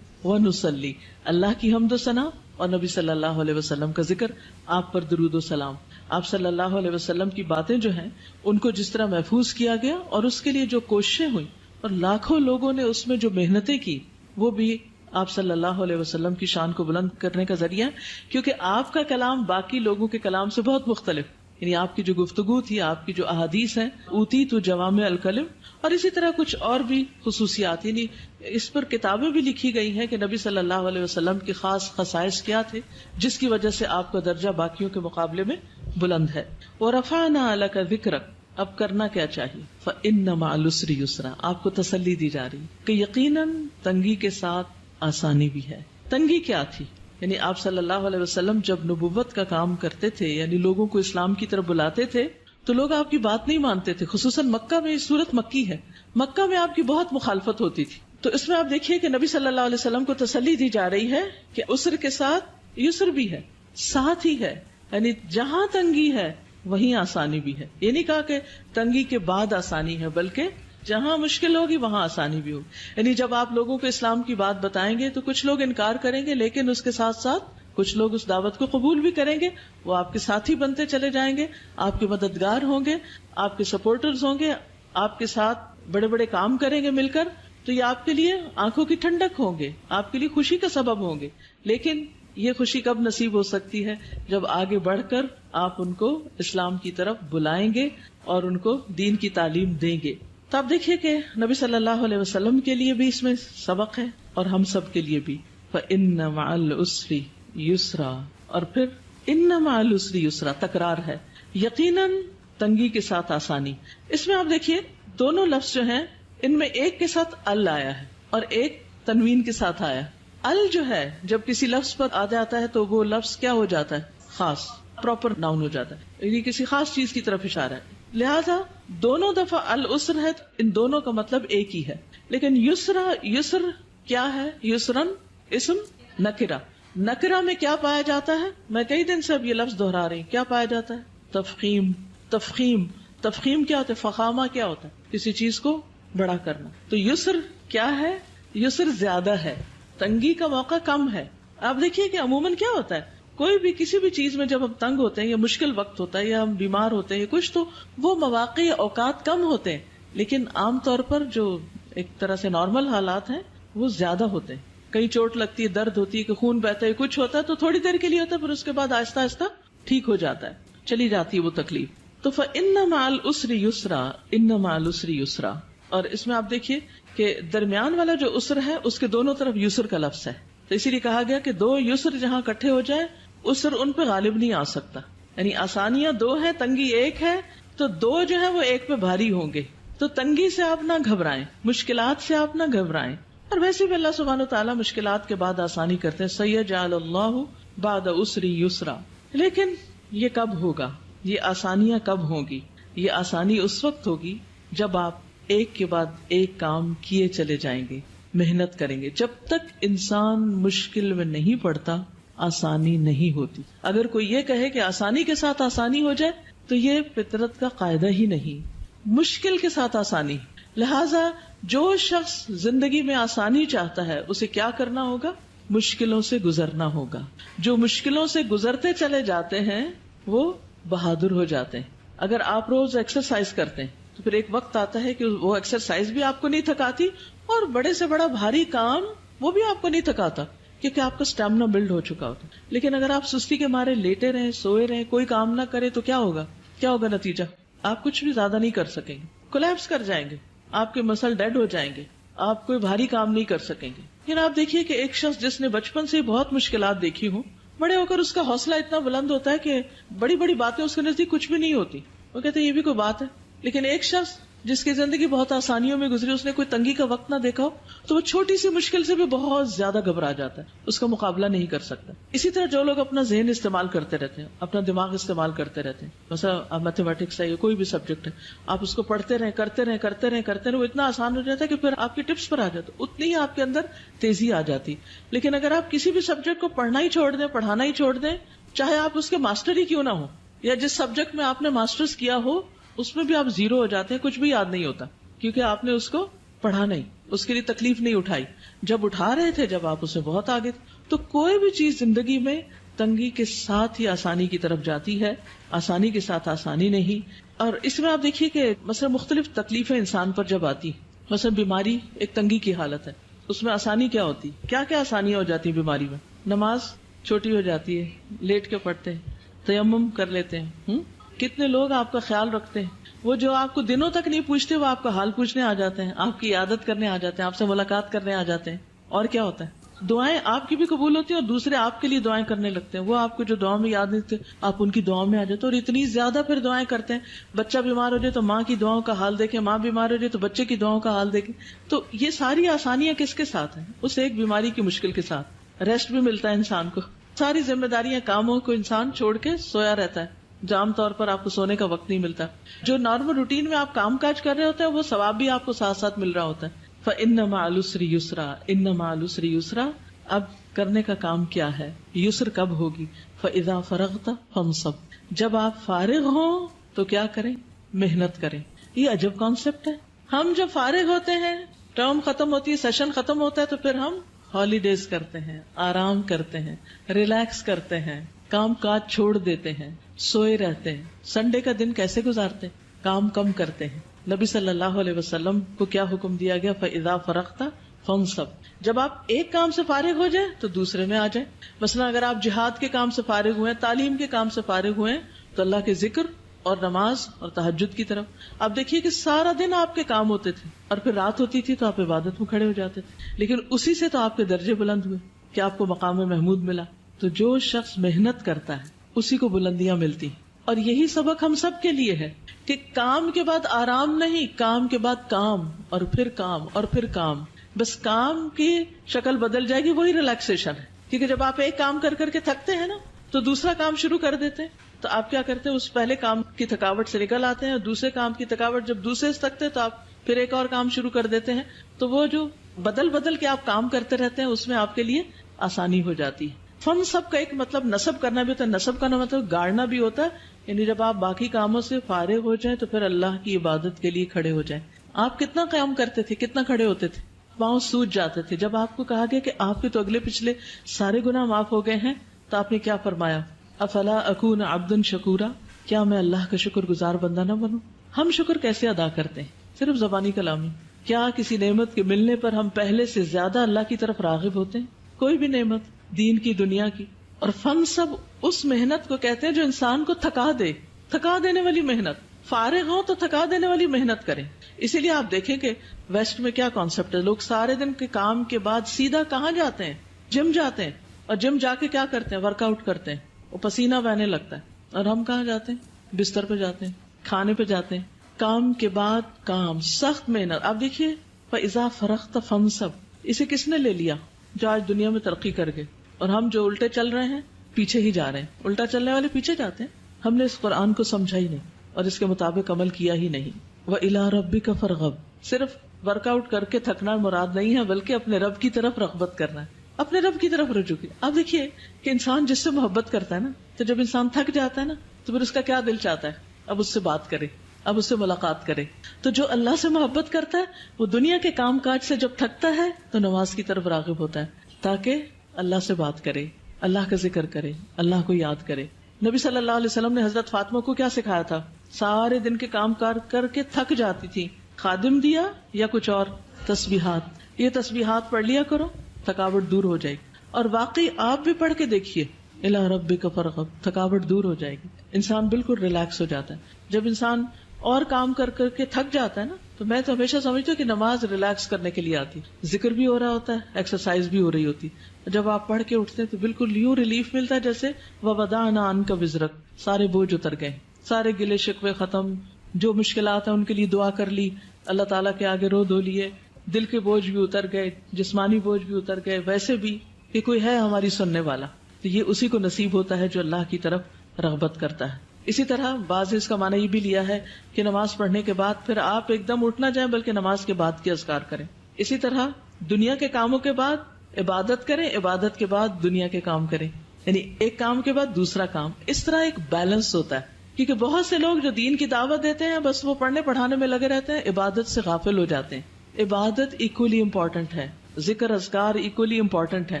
ونصلی، اللہ کی حمد و ثنا اور نبی صلی اللہ علیہ وسلم کا ذکر، آپ پر درود و سلام. آپ صلی اللہ علیہ وسلم کی باتیں جو ہیں ان کو جس طرح محفوظ کیا گیا اور اس کے لیے جو کوششیں ہوئی اور لاکھوں لوگوں نے اس میں جو محنتیں کی، وہ بھی آپ صلی اللہ علیہ وسلم کی شان کو بلند کرنے کا ذریعہ، کیونکہ آپ کا کلام باقی لوگوں کے کلام سے بہت مختلف. یعنی آپ کی جو گفتگو تھی، آپ کی جو احادیث ہیں، اوتی تو جوامع الکلم، اور اسی طرح کچھ اور بھی خصوصیات. یعنی اس پر کتابیں بھی لکھی گئی ہیں کہ نبی صلی اللہ علیہ وسلم کے خاص خصائص کیا تھے جس کی وجہ سے آپ کا درجہ باقیوں کے مقابلے میں بلند ہے. وَرَفَعْنَا لَكَ ذِكْرَكَ، اب کرنا کیا چاہیے؟ فَإِنَّ مَعَ الْعُسْرِ يُسْرًا، آپ کو تسلی دی جا رہی کہ یقیناً تنگی کے ساتھ آسانی بھی ہے. تنگی کیا تھی؟ یعنی آپ صلی اللہ علیہ وسلم جب نبوت کا کام کرتے تھے، یعنی لوگوں کو اسلام کی طرف بلاتے تھے، تو لوگ آپ کی بات نہیں مانتے تھے. خصوصاً مکہ میں، یہ صورت مکی ہے، مکہ میں آپ کی بہت مخالفت ہوتی تھی. تو اس میں آپ دیکھیے کہ نبی صلی اللہ علیہ وسلم کو تسلی دی جا رہی ہے کہ عسر کے ساتھ یسر بھی ہے، ساتھ ہی ہے. یعنی جہاں تنگی ہے وہیں آسانی بھی ہے. یہ نہیں کہا کہ تنگی کے بعد آسانی ہے، بلکہ جہاں مشکل ہوگی وہاں آسانی بھی ہوگی. یعنی جب آپ لوگوں کو اسلام کی بات بتائیں گے تو کچھ لوگ انکار کریں گے، لیکن اس کے ساتھ ساتھ کچھ لوگ اس دعوت کو قبول بھی کریں گے. وہ آپ کے ساتھی بنتے چلے جائیں گے، آپ کے مددگار ہوں گے، آپ کے سپورٹرز ہوں گے، آپ کے ساتھ بڑے بڑے کام کریں گے مل کر. تو یہ آپ کے لیے آنکھوں کی ٹھنڈک ہوں گے، آپ کے لیے خوشی کا سبب ہوں گے. لیکن یہ خوشی کب نصیب ہو سکتی ہے؟ جب آگے بڑھ کر آپ ان کو اسلام کی طرف بلائیں گے اور ان کو دین کی تعلیم دیں گے. تو آپ دیکھیے کہ نبی صلی اللہ علیہ وسلم کے لیے بھی اس میں سبق ہے اور ہم سب کے لیے بھی. فَإِنَّ مَعَ الْعُسْرِ يُسْرًا، اور پھر اِنَّ مَعَ الْعُسْرِ يُسْرًا، تکرار ہے، یقیناً تنگی کے ساتھ آسانی. اس میں آپ دیکھیے دونوں لفظ جو ہیں ان میں ایک کے ساتھ ال آیا ہے اور ایک تنوین کے ساتھ آیا. ال جو ہے جب کسی لفظ پر آ جاتا ہے تو وہ لفظ کیا ہو جاتا ہے؟ خاص، پراپر ناؤن ہو جاتا ہے، یعنی کسی خاص چیز کی طرف اشارہ ہے. لہذا دونوں دفعہ العسر ہے، ان دونوں کا مطلب ایک ہی ہے. لیکن یسرا، یسر کیا ہے؟ یسرن اسم نکرہ. نکرہ میں کیا پایا جاتا ہے؟ میں کئی دن سے اب یہ لفظ دہرا رہی ہوں. کیا پایا جاتا ہے؟ تفخیم. تفخیم، تفخیم کیا ہوتا ہے؟ فخامہ کیا ہوتا ہے؟ کسی چیز کو بڑا کرنا. تو یسر کیا ہے؟ یسر زیادہ ہے، تنگی کا موقع کم ہے. آپ دیکھیے کہ عموماً کیا ہوتا ہے، کوئی بھی کسی بھی چیز میں جب ہم تنگ ہوتے ہیں یا مشکل وقت ہوتا ہے یا ہم بیمار ہوتے ہیں یا کچھ، تو وہ مواقع یا اوقات کم ہوتے ہیں. لیکن عام طور پر جو ایک طرح سے نارمل حالات ہیں وہ زیادہ ہوتے ہیں. کہیں چوٹ لگتی ہے، درد ہوتی ہے، کہ خون بہتا ہے، کچھ ہوتا ہے تو تھوڑی دیر کے لیے ہوتا ہے، پھر اس کے بعد آہستہ آہستہ ٹھیک ہو جاتا ہے، چلی جاتی ہے وہ تکلیف. تو فَإِنَّ مَعَ الْعُسْرِ يُسْرًا، إِنَّ مَعَ الْعُسْرِ يُسْرًا. اور اس میں آپ دیکھیے کہ درمیان والا جو عسر ہے اس کے دونوں طرف یسر کا لفظ ہے. تو اسی لیے کہا گیا کہ دو یسر جہاں اکٹھے ہو جائے اسر ان پہ غالب نہیں آ سکتا. یعنی آسانیاں دو ہیں، تنگی ایک ہے، تو دو جو ہے وہ ایک پہ بھاری ہوں گے. تو تنگی سے آپ نہ گھبرائیں، مشکلات سے آپ نہ گھبرائیں. اور ویسے بھی اللہ سبحانہ وتعالیٰ مشکلات کے بعد آسانی کرتے ہیں. سیجعل اللہ بعد عسر یسرا. لیکن یہ کب ہوگا؟ یہ آسانیاں کب ہوں گی؟ یہ آسانی اس وقت ہوگی جب آپ ایک کے بعد ایک کام کیے چلے جائیں گے، محنت کریں گے. جب تک انسان مشکل میں نہیں پڑتا آسانی نہیں ہوتی. اگر کوئی یہ کہے کہ آسانی کے ساتھ آسانی ہو جائے تو یہ فطرت کا قاعدہ ہی نہیں. مشکل کے ساتھ آسانی. لہذا جو شخص زندگی میں آسانی چاہتا ہے اسے کیا کرنا ہوگا؟ مشکلوں سے گزرنا ہوگا. جو مشکلوں سے گزرتے چلے جاتے ہیں وہ بہادر ہو جاتے ہیں. اگر آپ روز ایکسرسائز کرتے ہیں تو پھر ایک وقت آتا ہے کہ وہ ایکسرسائز بھی آپ کو نہیں تھکاتی اور بڑے سے بڑا بھاری کام وہ بھی آپ کو نہیں تھکاتا کیونکہ آپ کا اسٹیمنا بلڈ ہو چکا ہوتا. لیکن اگر آپ سستی کے مارے لیٹے رہیں، سوئے رہیں، کوئی کام نہ کرے تو کیا ہوگا؟ کیا ہوگا نتیجہ؟ آپ کچھ بھی زیادہ نہیں کر سکیں گے، کولیپس کر جائیں گے، آپ کے مسل ڈیڈ ہو جائیں گے، آپ کوئی بھاری کام نہیں کر سکیں گے. لیکن آپ دیکھیے کہ ایک شخص جس نے بچپن سے بہت مشکلات دیکھی ہوں، بڑے ہو کر اس کا حوصلہ اتنا بلند ہوتا ہے کہ بڑی بڑی باتیں اس کے نزدیک کچھ بھی نہیں ہوتی. وہ کہتے ہیں یہ بھی کوئی بات ہے. لیکن ایک شخص جس کی زندگی بہت آسانیوں میں گزری، اس نے کوئی تنگی کا وقت نہ دیکھا ہو تو وہ چھوٹی سی مشکل سے بھی بہت زیادہ گھبرا جاتا ہے، اس کا مقابلہ نہیں کر سکتا. اسی طرح جو لوگ اپنا ذہن استعمال کرتے رہتے ہیں، اپنا دماغ استعمال کرتے رہتے ہیں، مثلا میتھمیٹکس ہے یا کوئی بھی سبجیکٹ ہے، آپ اس کو پڑھتے رہیں کرتے رہیں وہ اتنا آسان ہو جاتا ہے کہ پھر آپ کی ٹپس پر آ جاتا ہے، اتنی ہی آپ کے اندر تیزی آ جاتی. لیکن اگر آپ کسی بھی سبجیکٹ کو پڑھنا ہی چھوڑ دیں، پڑھانا ہی چھوڑ دیں، چاہے آپ اس کے ماسٹر ہی کیوں نہ ہو، یا جس سبجیکٹ میں آپ نے ماسٹرز کیا ہو اس میں بھی آپ زیرو ہو جاتے ہیں، کچھ بھی یاد نہیں ہوتا کیونکہ آپ نے اس کو پڑھا نہیں، اس کے لیے تکلیف نہیں اٹھائی. جب اٹھا رہے تھے جب آپ اسے بہت آگے. تو کوئی بھی چیز زندگی میں تنگی کے ساتھ ہی آسانی کی طرف جاتی ہے، آسانی کے ساتھ آسانی نہیں. اور اس میں آپ دیکھیے کہ مثلا مختلف تکلیفیں انسان پر جب آتی، مثلا بیماری ایک تنگی کی حالت ہے، اس میں آسانی کیا ہوتی؟ کیا کیا آسانیاں ہو جاتی ہیں بیماری میں؟ نماز چھوٹی ہو جاتی ہے، لیٹ کے پڑھتے ہیں، تیمم کر لیتے ہیں. کتنے لوگ آپ کا خیال رکھتے ہیں، وہ جو آپ کو دنوں تک نہیں پوچھتے وہ آپ کا حال پوچھنے آ جاتے ہیں، آپ کی عیادت کرنے آ جاتے ہیں، آپ سے ملاقات کرنے آ جاتے ہیں. اور کیا ہوتا ہے؟ دعائیں آپ کی بھی قبول ہوتی ہیں اور دوسرے آپ کے لیے دعائیں کرنے لگتے ہیں. وہ آپ کو جو دعا میں یاد نہیں تھے آپ ان کی دعاؤں میں آ جاتے ہیں اور اتنی زیادہ پھر دعائیں کرتے ہیں. بچہ بیمار ہو جائے تو ماں کی دعاؤں کا حال دیکھیں، ماں بیمار ہو جائے تو بچے کی دعاؤں کا حال دیکھیں. تو یہ ساری آسانیاں کس کے ساتھ ہیں؟ اس ایک بیماری کی مشکل کے ساتھ. ریسٹ بھی ملتا ہے انسان کو، ساری ذمہ داریاں کاموں کو انسان چھوڑ کے سویا رہتا ہے. عام طور پر آپ کو سونے کا وقت نہیں ملتا. جو نارمل روٹین میں آپ کام کاج کر رہے ہوتے ہیں وہ ثواب بھی آپ کو ساتھ ساتھ مل رہا ہوتا ہے. فَإِنَّ مَعَ الْعُسْرِ يُسْرًا، إِنَّ مَعَ الْعُسْرِ يُسْرًا. اب کرنے کا کام کیا ہے؟ یسر کب ہوگی؟ فَإِذَا فَرَغْتَ فَانْصَبْ. جب آپ فارغ ہوں تو کیا کریں؟ محنت کریں. یہ عجب کانسیپٹ ہے. ہم جب فارغ ہوتے ہیں، ٹرم ختم ہوتی ہے، سیشن ختم ہوتا ہے تو پھر ہم ہالیڈیز کرتے ہیں، آرام کرتے ہیں، ریلیکس کرتے ہیں، کام کاج چھوڑ دیتے ہیں، سوئے رہتے ہیں. سنڈے کا دن کیسے گزارتے؟ کام کم کرتے ہیں. نبی صلی اللہ علیہ وسلم کو کیا حکم دیا گیا؟ فَإِذَا فَرَغْتَ فَانْصَبْ. جب آپ ایک کام سے فارغ ہو جائیں تو دوسرے میں آ جائیں. مثلا اگر آپ جہاد کے کام سے فارغ ہوئے، تعلیم کے کام سے فارغ ہوئے تو اللہ کے ذکر اور نماز اور تہجد کی طرف. آپ دیکھیے کہ سارا دن آپ کے کام ہوتے تھے اور پھر رات ہوتی تھی تو آپ عبادت میں کھڑے ہو جاتے تھے، لیکن اسی سے تو آپ کے درجے بلند ہوئے کہ آپ کو مقام محمود ملا. تو جو شخص محنت کرتا ہے اسی کو بلندیاں ملتی. اور یہی سبق ہم سب کے لیے ہے کہ کام کے بعد آرام نہیں، کام کے بعد کام اور پھر کام اور پھر کام. بس کام کی شکل بدل جائے گی، وہی ریلیکسیشن ہے. کیونکہ جب آپ ایک کام کر کر کے تھکتے ہیں نا تو دوسرا کام شروع کر دیتے ہیں. تو آپ کیا کرتے ہیں؟ اس پہلے کام کی تھکاوٹ سے نکل آتے ہیں اور دوسرے کام کی تھکاوٹ جب دوسرے سے تھکتے ہیں تو آپ پھر ایک اور کام شروع کر دیتے ہیں. تو وہ جو بدل بدل کے آپ کام کرتے رہتے ہیں اس میں آپ کے لیے آسانی ہو جاتی ہے. فن سب کا ایک مطلب نصب کرنا بھی ہوتا ہے. نصب کا مطلب گاڑنا بھی ہوتا ہے، یعنی جب آپ باقی کاموں سے فارغ ہو جائیں تو پھر اللہ کی عبادت کے لیے کھڑے ہو جائیں. آپ کتنا قیام کرتے تھے، کتنا کھڑے ہوتے تھے، پاؤں سوج جاتے تھے. جب آپ کو کہا گیا کہ آپ کے تو اگلے پچھلے سارے گناہ معاف ہو گئے ہیں تو آپ نے کیا فرمایا؟ افلا اکون عبدا شکورا. کیا میں اللہ کا شکر گزار بندہ نہ بنوں؟ ہم شکر کیسے ادا کرتے ہیں؟ صرف زبانی کلامی. کیا کسی نعمت کے ملنے پر ہم پہلے سے زیادہ اللہ کی طرف راغب ہوتے ہیں؟ کوئی بھی نعمت، دین کی، دنیا کی. اور فن سب اس محنت کو کہتے ہیں جو انسان کو تھکا دے، تھکا دینے والی محنت. فارغ ہوں تو تھکا دینے والی محنت کریں. اسی لیے آپ دیکھیں کہ ویسٹ میں کیا کانسیپٹ ہے، لوگ سارے دن کے کام کے بعد سیدھا کہاں جاتے ہیں؟ جم جاتے ہیں اور جم جا کے کیا کرتے ہیں؟ ورک آؤٹ کرتے ہیں، وہ پسینہ بہنے لگتا ہے، اور ہم کہاں جاتے ہیں؟ بستر پہ جاتے ہیں، کھانے پہ جاتے ہیں، کام کے بعد کام، سخت محنت. آپ دیکھیے فَإِذَا فَرَغْتَ فَانْصَبْ، اسے کس نے لے لیا؟ جو آج دنیا میں ترقی کر گئے، اور ہم جو الٹے چل رہے ہیں پیچھے ہی جا رہے ہیں. الٹا چلنے والے پیچھے جاتے ہیں. ہم نے اس قرآن کو سمجھا ہی نہیں اور اس کے مطابق عمل کیا ہی نہیں. وَإِلَىٰ رَبِّكَ فَارْغَب، صرف ورک آؤٹ کر کے تھکنا مراد نہیں ہے، بلکہ اپنے رب کی طرف رغبت کرنا ہے، اپنے رب کی طرف رجوع کی. آپ دیکھیے کہ انسان جس سے محبت کرتا ہے نا، تو جب انسان تھک جاتا ہے نا، تو پھر اس کا کیا دل چاہتا ہے؟ اب اس سے بات کرے، اب اس سے ملاقات کرے. تو جو اللہ سے محبت کرتا ہے وہ دنیا کے کام کاج سے جب تھکتا ہے تو نماز کی طرف راغب ہوتا ہے، تاکہ اللہ سے بات کرے، اللہ کا ذکر کرے، اللہ کو یاد کرے. نبی صلی اللہ علیہ وسلم نے حضرت فاطمہ کو کیا سکھایا تھا؟ سارے دن کے کام کار کر کے تھک جاتی تھی، خادم دیا یا کچھ اور؟ تسبیحات. یہ تسبیحات پڑھ لیا کرو، تھکاوٹ دور ہو جائے گی. اور واقعی آپ بھی پڑھ کے دیکھیے، اِلَىٰ رَبِّكَ فَارْغَب، تھکاوٹ دور ہو جائے گی، انسان بالکل ریلیکس ہو جاتا ہے. جب انسان اور کام کر کر کے تھک جاتا ہے نا، تو میں تو ہمیشہ سمجھتی ہوں کہ نماز ریلیکس کرنے کے لیے آتی، ذکر بھی ہو رہا ہوتا ہے، ایکسرسائز بھی ہو رہی ہوتی. جب آپ پڑھ کے اٹھتے ہیں تو بالکل یوں ریلیف ملتا ہے جیسے وَوَضَعْنَا عَنْكَ وِزْرَكَ، سارے بوجھ اتر گئے، سارے گلے شکوے ختم، جو مشکلات ہیں ان کے لیے دعا کر لی، اللہ تعالیٰ کے آگے رو دھو لیے، دل کے بوجھ بھی اتر گئے، جسمانی بوجھ بھی اتر گئے. ویسے بھی کہ کوئی ہے ہماری سننے والا، تو یہ اسی کو نصیب ہوتا ہے جو اللہ کی طرف رغبت کرتا ہے. اسی طرح بعض اس کا معنی یہ بھی لیا ہے کہ نماز پڑھنے کے بعد پھر آپ ایک دم اٹھ نہ جائیں، بلکہ نماز کے بعد کے اذکار کریں. اسی طرح دنیا کے کاموں کے بعد عبادت کریں، عبادت کے بعد دنیا کے کام کریں، یعنی ایک کام کے بعد دوسرا کام. اس طرح ایک بیلنس ہوتا ہے، کیونکہ بہت سے لوگ جو دین کی دعوت دیتے ہیں بس وہ پڑھنے پڑھانے میں لگے رہتے ہیں، عبادت سے غافل ہو جاتے ہیں. عبادت ایکولی امپورٹنٹ ہے، ذکر اذکار ایکولی امپورٹنٹ ہے.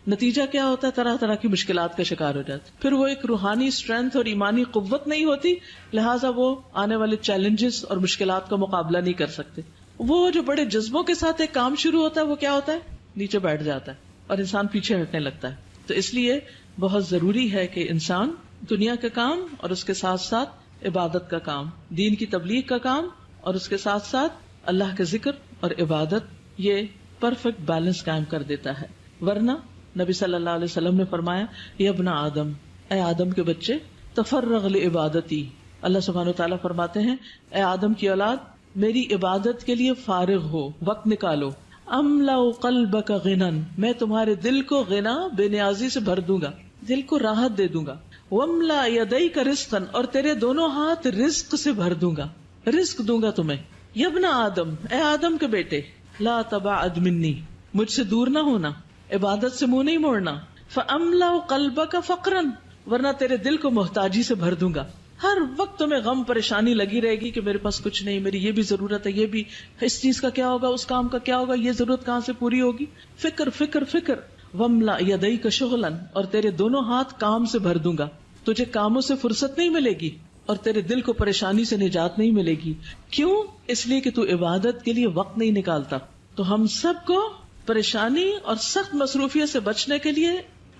نتیجہ کیا ہوتا ہے؟ طرح طرح کی مشکلات کا شکار ہو جاتے، پھر وہ ایک روحانی اسٹرینتھ اور ایمانی قوت نہیں ہوتی، لہٰذا وہ آنے والے چیلنجز اور مشکلات کا مقابلہ نہیں کر سکتے. وہ جو بڑے جذبوں کے ساتھ ایک کام شروع ہوتا ہے وہ کیا ہوتا ہے؟ نیچے بیٹھ جاتا ہے اور انسان پیچھے ہٹنے لگتا ہے. تو اس لیے بہت ضروری ہے کہ انسان دنیا کا کام اور اس کے ساتھ ساتھ عبادت کا کام، دین کی تبلیغ کا کام اور اس کے ساتھ ساتھ اللہ کا ذکر اور عبادت، یہ پرفیکٹ بیلنس قائم کر دیتا ہے. ورنہ نبی صلی اللہ علیہ وسلم نے فرمایا، یا ابن آدم، اے آدم کے بچے، تفرغ لعبادتی. اللہ سبحانہ وتعالیٰ فرماتے ہیں، اے آدم کی اولاد، میری عبادت کے لیے فارغ ہو، وقت نکالو. املا قلبک غنا، میں تمہارے دل کو غنا، بے نیازی سے بھر دوں گا، دل کو راحت دے دوں گا. واملا یدیک رزقا، اور تیرے دونوں ہاتھ رزق سے بھر دوں گا، رزق دوں گا تمہیں. یا ابن آدم، اے آدم کے بیٹے، لا تبعد منی، مجھ سے دور نہ ہونا، عبادت سے منہ نہیں موڑنا. فاملا قلبک فقرا، ورنہ تیرے دل کو محتاجی سے بھر دوں گا. ہر وقت تمہیں غم پریشانی لگی رہے گی کہ میرے پاس کچھ نہیں، میری یہ بھی ضرورت ہے، یہ بھی، اس چیز کا کیا ہوگا، اس کام کا کیا ہوگا، یہ ضرورت کہاں سے پوری ہوگی. فکر فکر فکر. واملا یدیک شغلا، اور تیرے دونوں ہاتھ کام سے بھر دوں گا، تجھے کاموں سے فرصت نہیں ملے گی اور تیرے دل کو پریشانی سے نجات نہیں ملے گی. کیوں؟ اس لیے کہ تو عبادت کے لیے وقت نہیں نکالتا. تو ہم سب کو پریشانی اور سخت مصروفیت سے بچنے کے لیے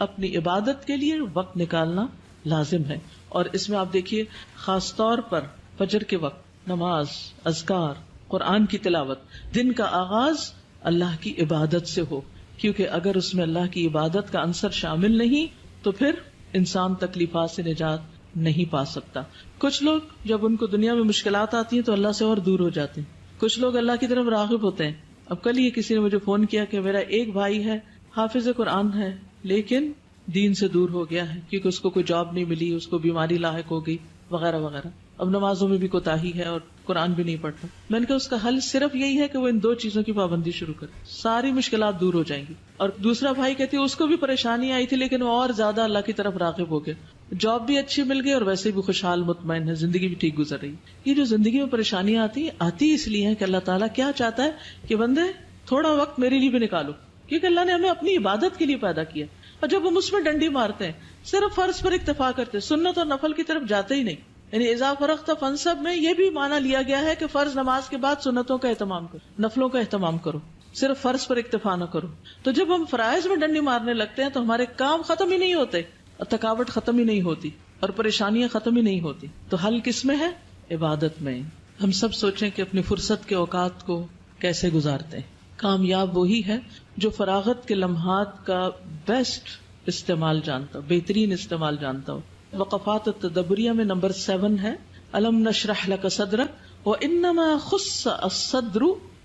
اپنی عبادت کے لیے وقت نکالنا لازم ہے. اور اس میں آپ دیکھیے خاص طور پر فجر کے وقت نماز، اذکار، قرآن کی تلاوت، دن کا آغاز اللہ کی عبادت سے ہو، کیونکہ اگر اس میں اللہ کی عبادت کا عنصر شامل نہیں تو پھر انسان تکلیفات سے نجات نہیں پا سکتا. کچھ لوگ جب ان کو دنیا میں مشکلات آتی ہیں تو اللہ سے اور دور ہو جاتے ہیں، کچھ لوگ اللہ کی طرف راغب ہوتے ہیں. اب کل ہی کسی نے مجھے فون کیا کہ میرا ایک بھائی ہے، حافظ قرآن ہے، لیکن دین سے دور ہو گیا ہے کیونکہ اس کو کوئی جاب نہیں ملی، اس کو بیماری لاحق ہو گئی وغیرہ وغیرہ. اب نمازوں میں بھی کوتاہی ہے اور قرآن بھی نہیں پڑھتا. میں نے کہا اس کا حل صرف یہی ہے کہ وہ ان دو چیزوں کی پابندی شروع کرے، ساری مشکلات دور ہو جائیں گی. اور دوسرا بھائی کہتی ہے اس کو بھی پریشانی آئی تھی لیکن وہ اور زیادہ اللہ کی طرف راغب ہو گیا، جاب بھی اچھی مل گئی اور ویسے بھی خوشحال مطمئن ہے، زندگی بھی ٹھیک گزر رہی. یہ جو زندگی میں پریشانی آتی اس لیے ہے کہ اللہ تعالیٰ کیا چاہتا ہے کہ بندے تھوڑا وقت میرے لیے بھی نکالو، کیونکہ اللہ نے ہمیں اپنی عبادت کے لیے پیدا کیا. اور جب ہم اس میں ڈنڈی مارتے ہیں، صرف فرض پر اکتفا کرتے، سنت اور نفل کی طرف جاتے ہی نہیں. یعنی اذا فرغت فانصب میں یہ بھی معنی لیا گیا ہے کہ فرض نماز کے بعد سنتوں کا اہتمام کرو، نفلوں کا اہتمام کرو، صرف فرض پر اکتفا نہ کرو. تو جب ہم فرائض میں ڈنڈی مارنے لگتے ہیں تو ہمارے کام ختم ہی نہیں ہوتے اور تھکاوٹ ختم ہی نہیں ہوتی اور پریشانیاں ختم ہی نہیں ہوتی. تو حل کس میں ہے؟ عبادت میں. ہم سب سوچیں کہ اپنی فرصت کے اوقات کو کیسے گزارتے ہیں. کامیاب وہی ہے جو فراغت کے لمحات کا بیسٹ استعمال جانتا ہو، بہترین استعمال جانتا ہو. وقفات التدبریہ میں نمبر 7 ہے الم نشرح لک صدرک وانما خص الصدر.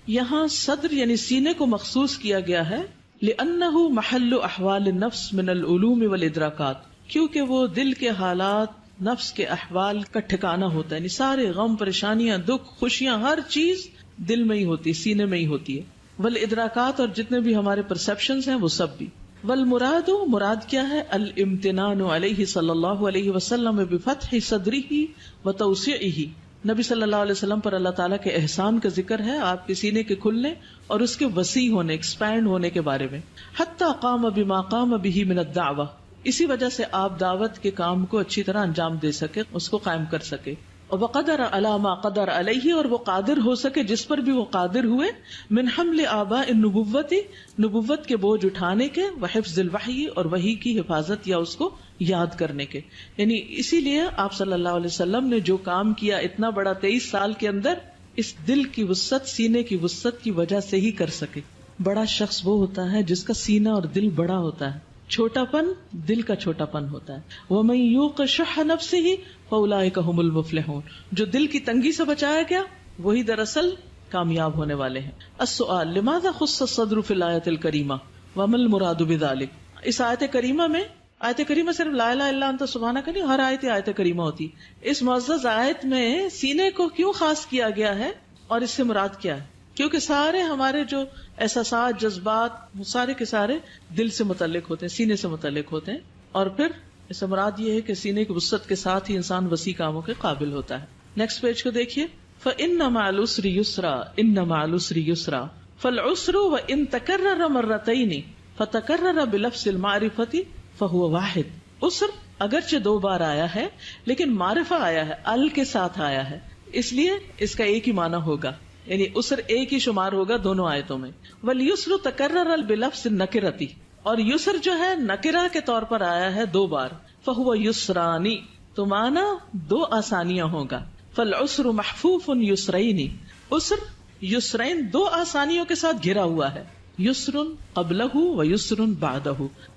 یہاں صدر یعنی سینے کو مخصوص کیا گیا ہے لأنہ محل احوال النفس من العلوم والادراکات، کیونکہ وہ دل کے حالات، نفس کے احوال کا ٹھکانہ ہوتا ہے. یعنی سارے غم، پریشانیاں، دکھ، خوشیاں، ہر چیز دل میں ہی ہوتی ہے، سینے میں ہی ہوتی ہے. والادراکات، اور جتنے بھی ہمارے پرسپشنز ہیں وہ سب بھی. والمراد، مراد کیا ہے؟ الامتنان علیہ صلی اللہ علیہ وسلم بفتح صدرہ وتوسیعہ. نبی صلی اللہ علیہ وسلم پر اللہ تعالیٰ کے احسان کا ذکر ہے، آپ کے سینے کے کھلنے اور اس کے وسیع ہونے، ایکسپینڈ ہونے کے بارے میں. حتی قام بما قام بہ من الدعوہ، اسی وجہ سے آپ دعوت کے کام کو اچھی طرح انجام دے سکے، اس کو قائم کر سکے. وقدر علی ما قدر علیہ، اور وہ قادر ہو سکے جس پر بھی وہ قادر ہوئے. من حمل آباء النبوت، نبوت کے بوجھ اٹھانے کے، وحفظ الوحی، اور وحی کی حفاظت یا اس کو یاد کرنے کے. یعنی اسی لیے آپ صلی اللہ علیہ وسلم نے جو کام کیا اتنا بڑا 23 سال کے اندر، اس دل کی وسعت، سینے کی وسعت کی وجہ سے ہی کر سکے. بڑا شخص وہ ہوتا ہے جس کا سینہ اور دل بڑا ہوتا ہے، چھوٹا پن دل کا چھوٹا پن ہوتا ہے. وَمَن يُوقَ شُحَّ نَفْسِهِ فَأُولَٰئِكَ هُمُ الْمُفْلِحُونَ. جو دل کی تنگی سے بچایا گیا وہی دراصل کامیاب ہونے والے ہیں. السؤال لماذا خص الصدر فی الآیۃ الکریمہ وما المراد بذلک. اس آیت کریمہ میں، آیت کریمہ صرف لا الہ الا انت سبحانک نہیں، ہر آیت کریمہ ہوتی. اس معزز آیت میں سینے کو کیوں خاص کیا گیا ہے اور اس سے مراد کیا ہے؟ کیونکہ سارے ہمارے جو احساسات، جذبات، سارے کے سارے دل سے متعلق ہوتے ہیں، سینے سے متعلق ہوتے ہیں. اور پھر اس سے مراد یہ ہے کہ سینے کی وسعت کے ساتھ ہی انسان وسیع کاموں کے قابل ہوتا ہے. نیکسٹ پیج کو دیکھیے. فَإِنَّ مَعَ الْعُسْرِ يُسْرًا إِنَّ مَعَ الْعُسْرِ يُسْرًا فَالْعُسْرُ وَإِن تَكَرَّرَ مَرَّتَيْنِ فَتَكَرَّرَ بِلَفْظِ الْمَعْرِفَةِ فَهُوَ واحد. عسر اگرچہ 2 بار آیا ہے لیکن معرفہ آیا ہے، ال کے ساتھ آیا ہے، اس لیے اس کا ایک ہی معنی ہوگا، یعنی عسر ایک ہی شمار ہوگا دونوں آیتوں میں. وَالْيُسْرُ تَكَرَّرَ بِلَفْظِ النَّكِرَةِ، اور یسر جو ہے نکرہ کے طور پر آیا ہے 2 بار. فَهُوَ يُسْرَانِ، تو معنی 2 آسانیاں ہوگا. فَالْعُسْرُ مَحْفُوفٌ يُسْرَيْنِ، عسر یسرین 2 آسانیوں کے ساتھ گھرا ہوا ہے. یسرٌ قبلہ و یسرٌ بعدہ،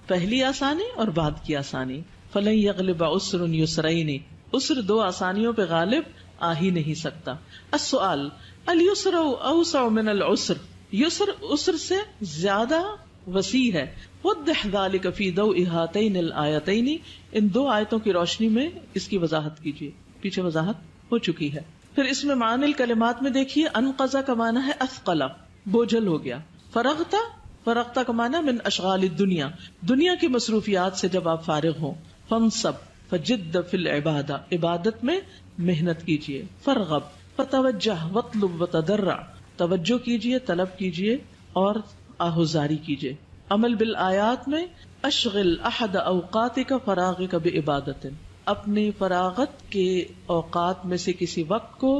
پہلی آسانی اور بعد کی آسانی. فَلَن يَغْلِبَ عُسْرٌ يُسْرَيْنِ، عسر 2 آسانیوں پہ غالب آ ہی نہیں سکتا. السؤال الیسر اوسع من العسر، یسر عسر سے زیادہ وسیع ہے. وضح ذلك في ضوء هاتين الآيتين، ان 2 آیتوں کی روشنی میں اس کی وضاحت کیجیے، پیچھے وضاحت ہو چکی ہے. پھر اس میں معنی الکلمات میں دیکھیے. انقضا کا معنی ہے اثقلا، بوجھل ہو گیا. فرغتا کا معنی من اشغال الدنیا، دنیا کی مصروفیات سے جب آپ فارغ ہوں. فانصب فجد فی العبادہ، عبادت میں محنت کیجیے. فرغب فتوجہ واطلب وتضرع، توجہ کیجیے، طلب کیجیے اور آہوزاری کیجیے. عمل بالآیات میں اشغل احد اوقاتک فراغک بعبادت، اپنے فراغت کے اوقات میں سے کسی وقت کو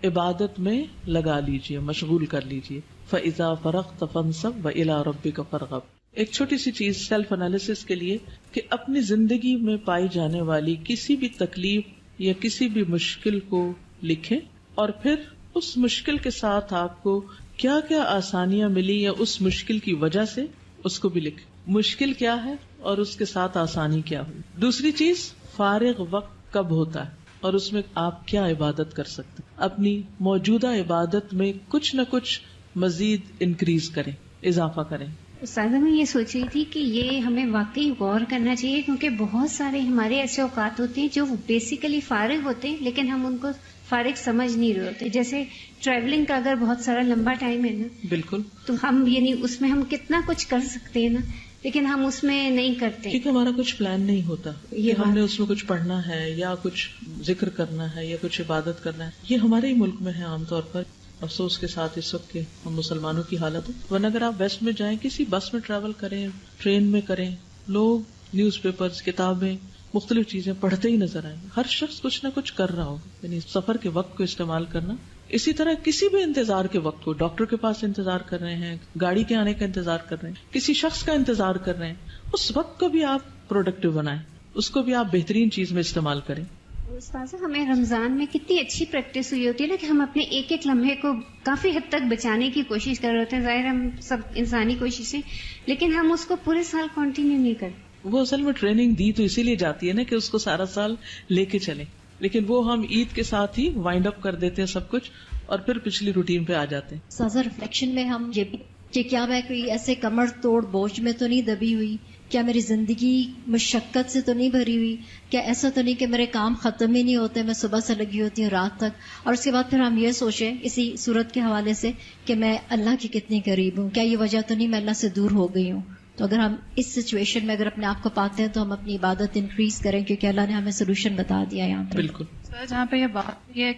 عبادت میں لگا لیجیے، مشغول کر لیجیے. فَإِذَا فَرَغْتَ فَانْصَبْ وَإِلَىٰ رَبِّكَ فَارْغَب. ایک چھوٹی سی چیز سیلف انالیسس کے لیے کہ اپنی زندگی میں پائی جانے والی کسی بھی تکلیف یا کسی بھی مشکل کو لکھیں اور پھر اس مشکل کے ساتھ آپ کو کیا کیا آسانیاں ملی یا اس مشکل کی وجہ سے اس کو بھی لکھیں. مشکل کیا ہے اور اس کے ساتھ آسانی کیا ہوئی. دوسری چیز، فارغ وقت کب ہوتا ہے اور اس میں آپ کیا عبادت کر سکتے. اپنی موجودہ عبادت میں کچھ نہ کچھ مزید انکریز کریں، اضافہ کریں. استاذہ میں یہ سوچ رہی تھی کہ یہ ہمیں واقعی غور کرنا چاہیے، کیونکہ بہت سارے ہمارے ایسے اوقات ہوتے ہیں جو بیسیکلی فارغ ہوتے ہیں لیکن ہم ان کو فارغ سمجھ نہیں رہے ہوتے. جیسے ٹریولنگ کا اگر بہت سارا لمبا ٹائم ہے نا، بالکل، تو ہم یعنی اس میں ہم کتنا کچھ کر سکتے ہیں نا، لیکن ہم اس میں نہیں کرتے کیونکہ ہمارا کچھ پلان نہیں ہوتا کہ ہم نے اس میں کچھ پڑھنا ہے یا کچھ ذکر کرنا ہے یا کچھ عبادت کرنا ہے. یہ ہمارے ہی ملک میں ہے عام طور پر. افسوس کے ساتھ اس وقت کے ہم مسلمانوں کی حالت ہے. ورنہ اگر آپ ویسٹ میں جائیں، کسی بس میں ٹریول کریں، ٹرین میں کریں، لوگ نیوز پیپرز، کتابیں، مختلف چیزیں پڑھتے ہی نظر آئیں. ہر شخص کچھ نہ کچھ کر رہا ہوگا. یعنی سفر کے وقت کو استعمال کرنا. اسی طرح کسی بھی انتظار کے وقت کو، ڈاکٹر کے پاس انتظار کر رہے ہیں، گاڑی کے آنے کا انتظار کر رہے ہیں، کسی شخص کا انتظار کر رہے ہیں، اس وقت کو بھی آپ پروڈکٹیو بنائیں، اس کو بھی آپ بہترین چیز میں استعمال کریں. استاذہ ہمیں رمضان میں کتنی اچھی پریکٹس ہوئی ہوتی ہے نا کہ ہم اپنے ایک ایک لمحے کو کافی حد تک بچانے کی کوشش کر رہے ہوتے ہیں. ظاہر ہم سب انسانی کوششیں, لیکن ہم اس کو پورے سال کنٹینیو نہیں کرتے. وہ اصل میں ٹریننگ دی تو اسی لیے جاتی ہے نا کہ اس کو سارا سال لے کے چلیں, لیکن وہ ہم عید کے ساتھ ہی وائنڈ اپ کر دیتے ہیں سب کچھ اور پھر پچھلی روٹین پہ آ جاتے ہیں. سازا ریفلیکشن میں ہم یہ بھی کہ کیا میں کوئی ایسے کمر توڑ بوجھ میں تو نہیں دبی ہوئی, کیا میری زندگی مشقت سے تو نہیں بھری ہوئی, کیا ایسا تو نہیں کہ میرے کام ختم ہی نہیں ہوتے, میں صبح سے لگی ہوتی ہوں رات تک. اور اس کے بعد پھر ہم یہ سوچیں اسی صورت کے حوالے سے کہ میں اللہ کی کتنی قریب ہوں, کیا یہ وجہ تو نہیں میں اللہ سے دور ہو گئی ہوں. تو اگر ہم اس سچویشن میں اگر اپنے آپ کو پاتے ہیں تو ہم اپنی عبادت انکریز کریں, کیونکہ اللہ نے ہمیں سولوشن بتا دیا یہاں پہ. بالکل جہاں پہ یہ بات یہ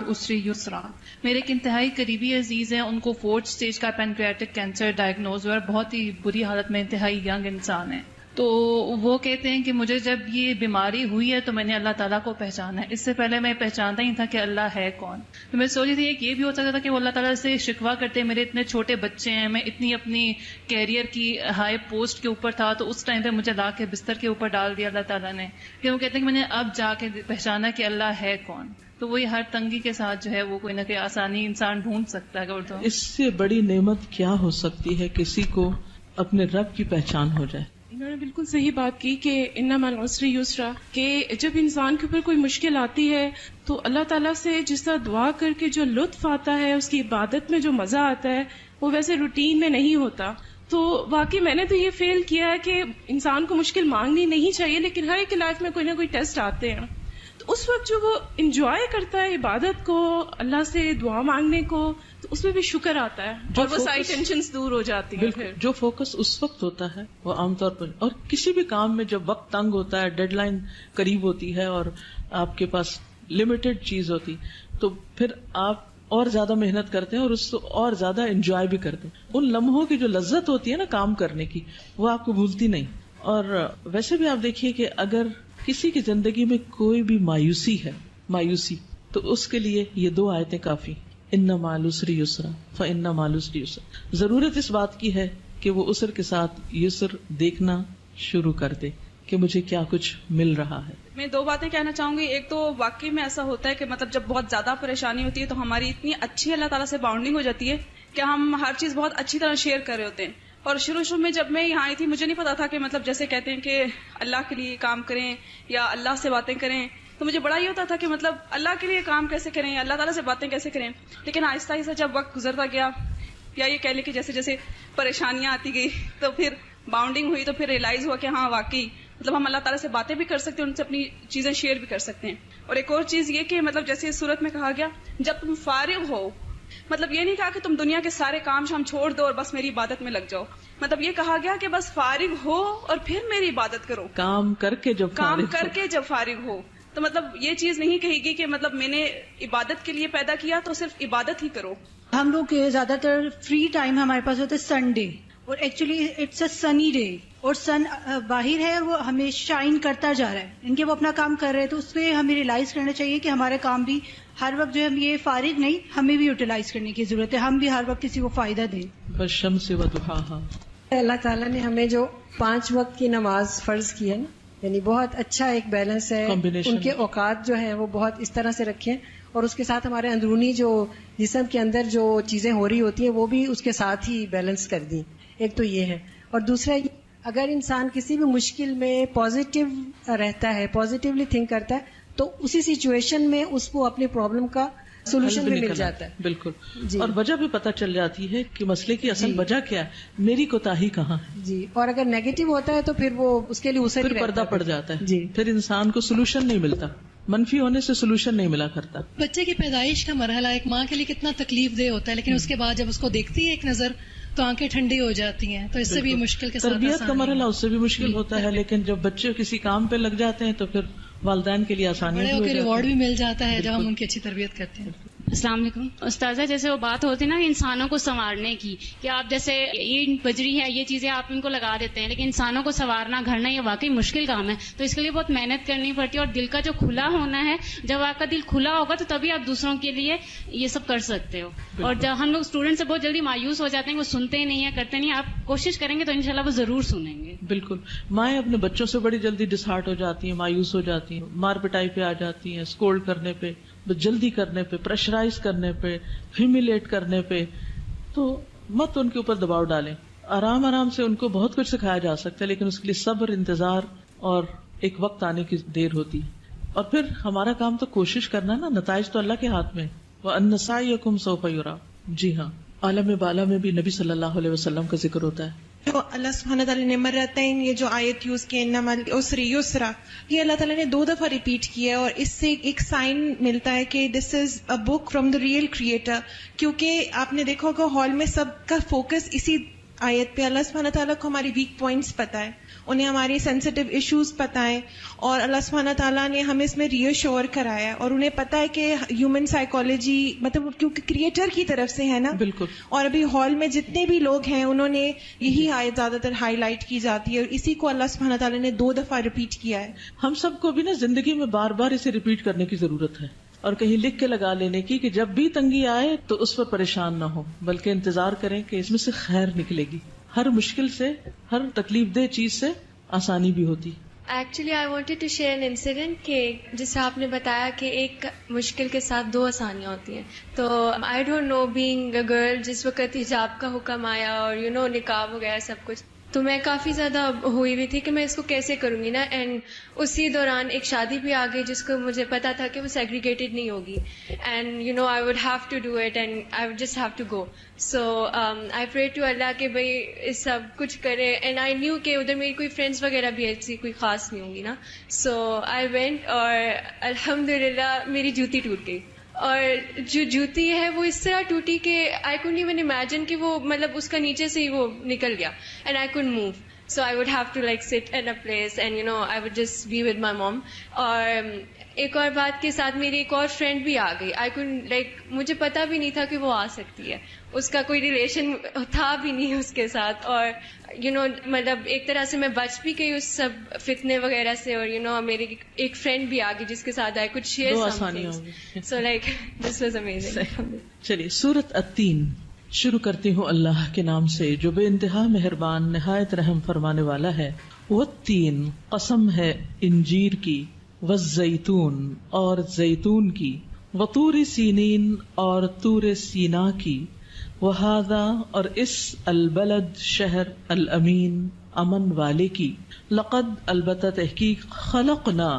اسری یسرا, میرے ایک انتہائی قریبی عزیز ہیں, ان کو 4th stage کا پینکریاٹک کینسر ڈائگنوز ہوا, بہت ہی بری حالت میں, انتہائی ینگ انسان ہے. تو وہ کہتے ہیں کہ مجھے جب یہ بیماری ہوئی ہے تو میں نے اللہ تعالیٰ کو پہچانا ہے, اس سے پہلے میں پہچانتا ہی تھا کہ اللہ ہے کون. تو میں سوچی تھی کہ یہ بھی ہو سکتا تھا کہ وہ اللہ تعالیٰ سے شکوہ کرتے, میرے اتنے چھوٹے بچے ہیں, میں اتنی اپنی کیریئر کی ہائی پوسٹ کے اوپر تھا, تو اس ٹائم پہ مجھے لا کے بستر کے اوپر ڈال دیا اللہ تعالیٰ نے. کہ وہ کہتے ہیں کہ میں نے اب جا کے پہچانا کہ اللہ ہے کون. تو وہی ہر تنگی کے ساتھ جو ہے وہ کوئی نہ کوئی آسانی انسان ڈھونڈ سکتا ہے. تو اس سے بڑی نعمت کیا ہو سکتی ہے کسی کو اپنے رب کی پہچان ہو جائے. انہوں نے بالکل صحیح بات کی کہ انما مع العسر یسرا, کہ جب انسان کے اوپر کوئی مشکل آتی ہے تو اللہ تعالیٰ سے جس طرح دعا کر کے جو لطف آتا ہے, اس کی عبادت میں جو مزہ آتا ہے, وہ ویسے روٹین میں نہیں ہوتا. تو واقعی میں نے تو یہ فیل کیا ہے کہ انسان کو مشکل مانگنی نہیں چاہیے, لیکن ہر ایک لائف میں کوئی نہ کوئی ٹیسٹ آتے ہیں, تو اس وقت جو وہ انجوائے کرتا ہے عبادت کو, اللہ سے دعا مانگنے کو, تو اس میں بھی شکر آتا ہے اور وہ ساری ٹینشنز دور ہو جاتی ہیں. بالکل, جو فوکس اس وقت ہوتا ہے وہ عام طور پر, اور کسی بھی کام میں جب وقت تنگ ہوتا ہے, ڈیڈ لائن قریب ہوتی ہے اور آپ کے پاس لمیٹڈ چیز ہوتی, تو پھر آپ اور زیادہ محنت کرتے ہیں اور اس کو اور زیادہ انجوائے بھی کرتے ہیں. ان لمحوں کی جو لذت ہوتی ہے نا کام کرنے کی, وہ آپ کو بھولتی نہیں. اور ویسے بھی آپ دیکھیے کہ اگر کسی کی زندگی میں کوئی بھی مایوسی, تو اس کے لیے یہ 2 آیتیں کافی, ان مع العسر یسرا فان مع العسر یسرا. ضرورت اس بات کی ہے کہ وہ عسر کے ساتھ یسر دیکھنا شروع کر دے کہ مجھے کیا کچھ مل رہا ہے. میں 2 باتیں کہنا چاہوں گی. ایک تو واقعی میں ایسا ہوتا ہے کہ مطلب جب بہت زیادہ پریشانی ہوتی ہے تو ہماری اتنی اچھی اللہ تعالیٰ سے باؤنڈنگ ہو جاتی ہے کہ ہم ہر چیز بہت اچھی طرح شیئر کر رہے ہوتے ہیں. اور شروع میں جب میں یہاں آئی تھی مجھے نہیں پتا تھا کہ مطلب جیسے کہتے ہیں کہ اللہ کے لیے کام کریں یا اللہ سے باتیں کریں, تو مجھے بڑا یہ ہوتا تھا کہ مطلب اللہ کے لیے کام کیسے کریں یا اللہ تعالیٰ سے باتیں کیسے کریں. لیکن آہستہ آہستہ جب وقت گزرتا گیا, یا یہ کہہ لیں کہ جیسے جیسے پریشانیاں آتی گئی, تو پھر باؤنڈنگ ہوئی, تو پھر ریئلائز ہوا کہ ہاں واقعی مطلب ہم اللہ تعالیٰ سے باتیں بھی کر سکتے ہیں, ان سے اپنی چیزیں شیئر بھی کر سکتے ہیں. اور ایک اور چیز یہ کہ مطلب جیسے اس صورت میں کہا گیا جب تم فارغ ہو, مطلب یہ نہیں کہا کہ تم دنیا کے سارے کام شام چھوڑ دو اور بس میری عبادت میں لگ جاؤ. مطلب یہ کہا گیا کہ بس فارغ ہو اور پھر میری عبادت کرو, کام کر کے جب فارغ ہو. تو مطلب یہ چیز نہیں کہے گی کہ مطلب میں نے عبادت کے لیے پیدا کیا تو صرف عبادت ہی کرو. ہم لوگ زیادہ تر فری ٹائم ہمارے پاس ہوتا ہے سنڈے, اور actually it's a sunny day, اور سن باہر ہے اور وہ ہمیں شائن کرتا جا رہا ہے, ان کے وہ اپنا کام کر رہے ہیں. تو اس پہ ہمیں ریئلائز کرنا چاہیے کہ ہمارے کام بھی ہر وقت جو ہم یہ فارغ نہیں, ہمیں بھی یوٹیلائز کرنے کی ضرورت ہے, ہم بھی ہر وقت کسی کو فائدہ دیں. والشمس وضحاہا. اللہ تعالیٰ نے ہمیں جو 5 وقت کی نماز فرض کی ہے نا, یعنی بہت اچھا ایک بیلنس ہے. ان کے اوقات جو ہیں وہ بہت اس طرح سے رکھے, اور اس کے ساتھ ہمارے اندرونی جو جسم کے اندر جو چیزیں ہو رہی ہوتی ہیں وہ بھی اس کے ساتھ ہی بیلنس کر دی. ایک تو یہ ہے, اور دوسرا اگر انسان کسی بھی مشکل میں پازیٹیو رہتا ہے, پازیٹیولی تھنک کرتا ہے, تو اسی سچویشن میں اس کو اپنی پرابلم کا سولوشن بھی مل جاتا ہے. بالکل جی. اور وجہ بھی پتہ چل جاتی ہے کہ مسئلے کی اصل وجہ کیا ہے, میری کوتاہی کہاں ہے. جی. اور اگر نیگیٹو ہوتا ہے تو پھر وہ اس کے لیے اسے پھر پردہ پڑ جاتا ہے. جی. پھر انسان کو سولوشن نہیں ملتا, منفی ہونے سے سولوشن نہیں ملا کرتا. بچے کی پیدائش کا مرحلہ ایک ماں کے لیے کتنا تکلیف دہ ہوتا ہے, لیکن اس کے بعد جب اس کو دیکھتی ہے ایک نظر تو آنکھیں ٹھنڈی ہو جاتی ہیں. تو اس سے بھی مشکل کے ساتھ تربیت کا مرحلہ اس سے بھی مشکل ہوتا ہے, لیکن جب بچے کسی کام پہ لگ جاتے ہیں تو پھر والدین کے لیے آسانی بڑے ہو کے ریوارڈ بھی مل جاتا ہے جب ہم ان کی اچھی تربیت کرتے ہیں. السلام علیکم استاذہ. جیسے وہ بات ہوتی ہے نا انسانوں کو سنوارنے کی، کہ آپ جیسے یہ بجری ہے یہ چیزیں آپ ان کو لگا دیتے ہیں، لیکن انسانوں کو سنوارنا گھڑنا یہ واقعی مشکل کام ہے. تو اس کے لیے بہت محنت کرنی پڑتی ہے، اور دل کا جو کھلا ہونا ہے، جب آپ کا دل کھلا ہوگا تو تبھی آپ دوسروں کے لیے یہ سب کر سکتے ہو. اور جب ہم لوگ اسٹوڈنٹ سے بہت جلدی مایوس ہو جاتے ہیں، وہ سنتے ہی نہیں ہیں، کرتے نہیں. آپ کوشش کریں گے تو انشاءاللہ وہ ضرور سنیں گے. بالکل. مائیں اپنے بچوں سے بڑی جلدی ڈسہارٹ ہو جاتی ہیں، مایوس ہو جاتی ہیں، مار پٹائی پہ آ جاتی ہیں، اسکولڈ کرنے پہ، جلدی کرنے پہ، پریشرائز کرنے پہ، ہیومیلیٹ کرنے پہ. تو مت ان کے اوپر دباؤ ڈالیں. آرام آرام سے ان کو بہت کچھ سکھایا جا سکتا ہے، لیکن اس کے لیے صبر، انتظار اور ایک وقت آنے کی دیر ہوتی ہے. اور پھر ہمارا کام تو کوشش کرنا نا، نتائج تو اللہ کے ہاتھ میں. وَأَنَّ سَعْيَكُمْ سَوْفَ يُرَىٰ. جی ہاں، عالم بالا میں بھی نبی صلی اللہ علیہ وسلم کا ذکر ہوتا ہے. جو اللہ سبحانہ تعالیٰ نے مرتین، یہ جو آیت یوز کی انما العسر یسرا، یہ اللہ تعالیٰ نے 2 دفعہ ریپیٹ کی ہے، اور اس سے ایک سائن ملتا ہے کہ this is a book from the real creator. کیونکہ آپ نے دیکھا ہوگا ہال میں سب کا فوکس اسی آیت پہ. اللہ سبحانہ تعالیٰ کو ہماری ویک پوائنٹس پتہ ہے، انہیں ہماری سینسٹیو ایشوز پتہ ہیں، اور اللہ سبحانہ تعالیٰ نے ہمیں اس میں ری ایشور کرایا، اور انہیں پتہ ہے کہ ہیومن سائیکالوجی مطلب کیونکہ کریٹر کی طرف سے ہے نا. بالکل. اور ابھی ہال میں جتنے بھی لوگ ہیں انہوں نے یہی آیت زیادہ تر ہائی لائٹ کی جاتی ہے، اور اسی کو اللہ سبحانہ تعالیٰ نے 2 دفعہ ریپیٹ کیا ہے. ہم سب کو بھی نا زندگی میں بار بار اسے ریپیٹ کرنے کی ضرورت ہے، اور کہیں لکھ کے لگا لینے کی کہ جب بھی تنگی آئے تو اس پر پریشان نہ ہو، بلکہ انتظار کریں کہ اس میں سے خیر نکلے گی. ہر مشکل سے، ہر تکلیف دہ چیز سے آسانی بھی ہوتی. Actually I wanted to share an incident کہ جسے آپ نے بتایا کہ ایک مشکل کے ساتھ 2 آسانیاں ہوتی ہیں. تو I don't know being a girl, جس وقت حجاب کا حکم آیا اور نقاب وغیرہ سب کچھ، تو میں کافی زیادہ ہوئی ہوئی تھی کہ میں اس کو کیسے کروں گی نا. اینڈ اسی دوران ایک شادی بھی آ گئی جس کو مجھے پتا تھا کہ وہ سیگریگیٹڈ نہیں ہوگی، and I would have to do it and I would just have to go. So I pray to اللہ کہ بھائی سب کچھ کرے، اینڈ آئی نیو کہ ادھر میری کوئی فرینڈس وغیرہ بھی ایسی کوئی خاص نہیں ہوں گی نا. سو آئی وینٹ، اور الحمدللہ میری جوتی ٹوٹ گئی. اور جو جوتی ہے وہ اس طرح ٹوٹی کہ آئی کڈنٹ ایون امیجن کہ وہ مطلب اس کا نیچے سے ہی وہ نکل گیا، and I couldn't move. So I would have to like sit in a place and I would just be with my mom. اور ایک اور بات کے ساتھ میری ایک اور فرینڈ بھی آ گئی. I couldn't مجھے پتا بھی نہیں تھا کہ وہ آ سکتی ہے، اس کا کوئی ریلیشن تھا بھی نہیں اس کے ساتھ، اور مطلب ایک طرح سے میں بچ بھی گئی اس سب فتنے وغیرہ سے. اور میری ایک فرینڈ بھی آ گئی جس کے ساتھ I could share something. So this was amazing. چلیے سورۃ التین شروع کرتی ہوں اللہ کے نام سے جو بے انتہا مہربان نہایت رحم فرمانے والا ہے. والتین، قسم ہے انجیر کی، والزیتون اور زیتون کی، وطور سینین اور طور سینا کی، وہذا اور اس البلد شہر الامین امن والے کی، لقد البتہ تحقیق خلقنا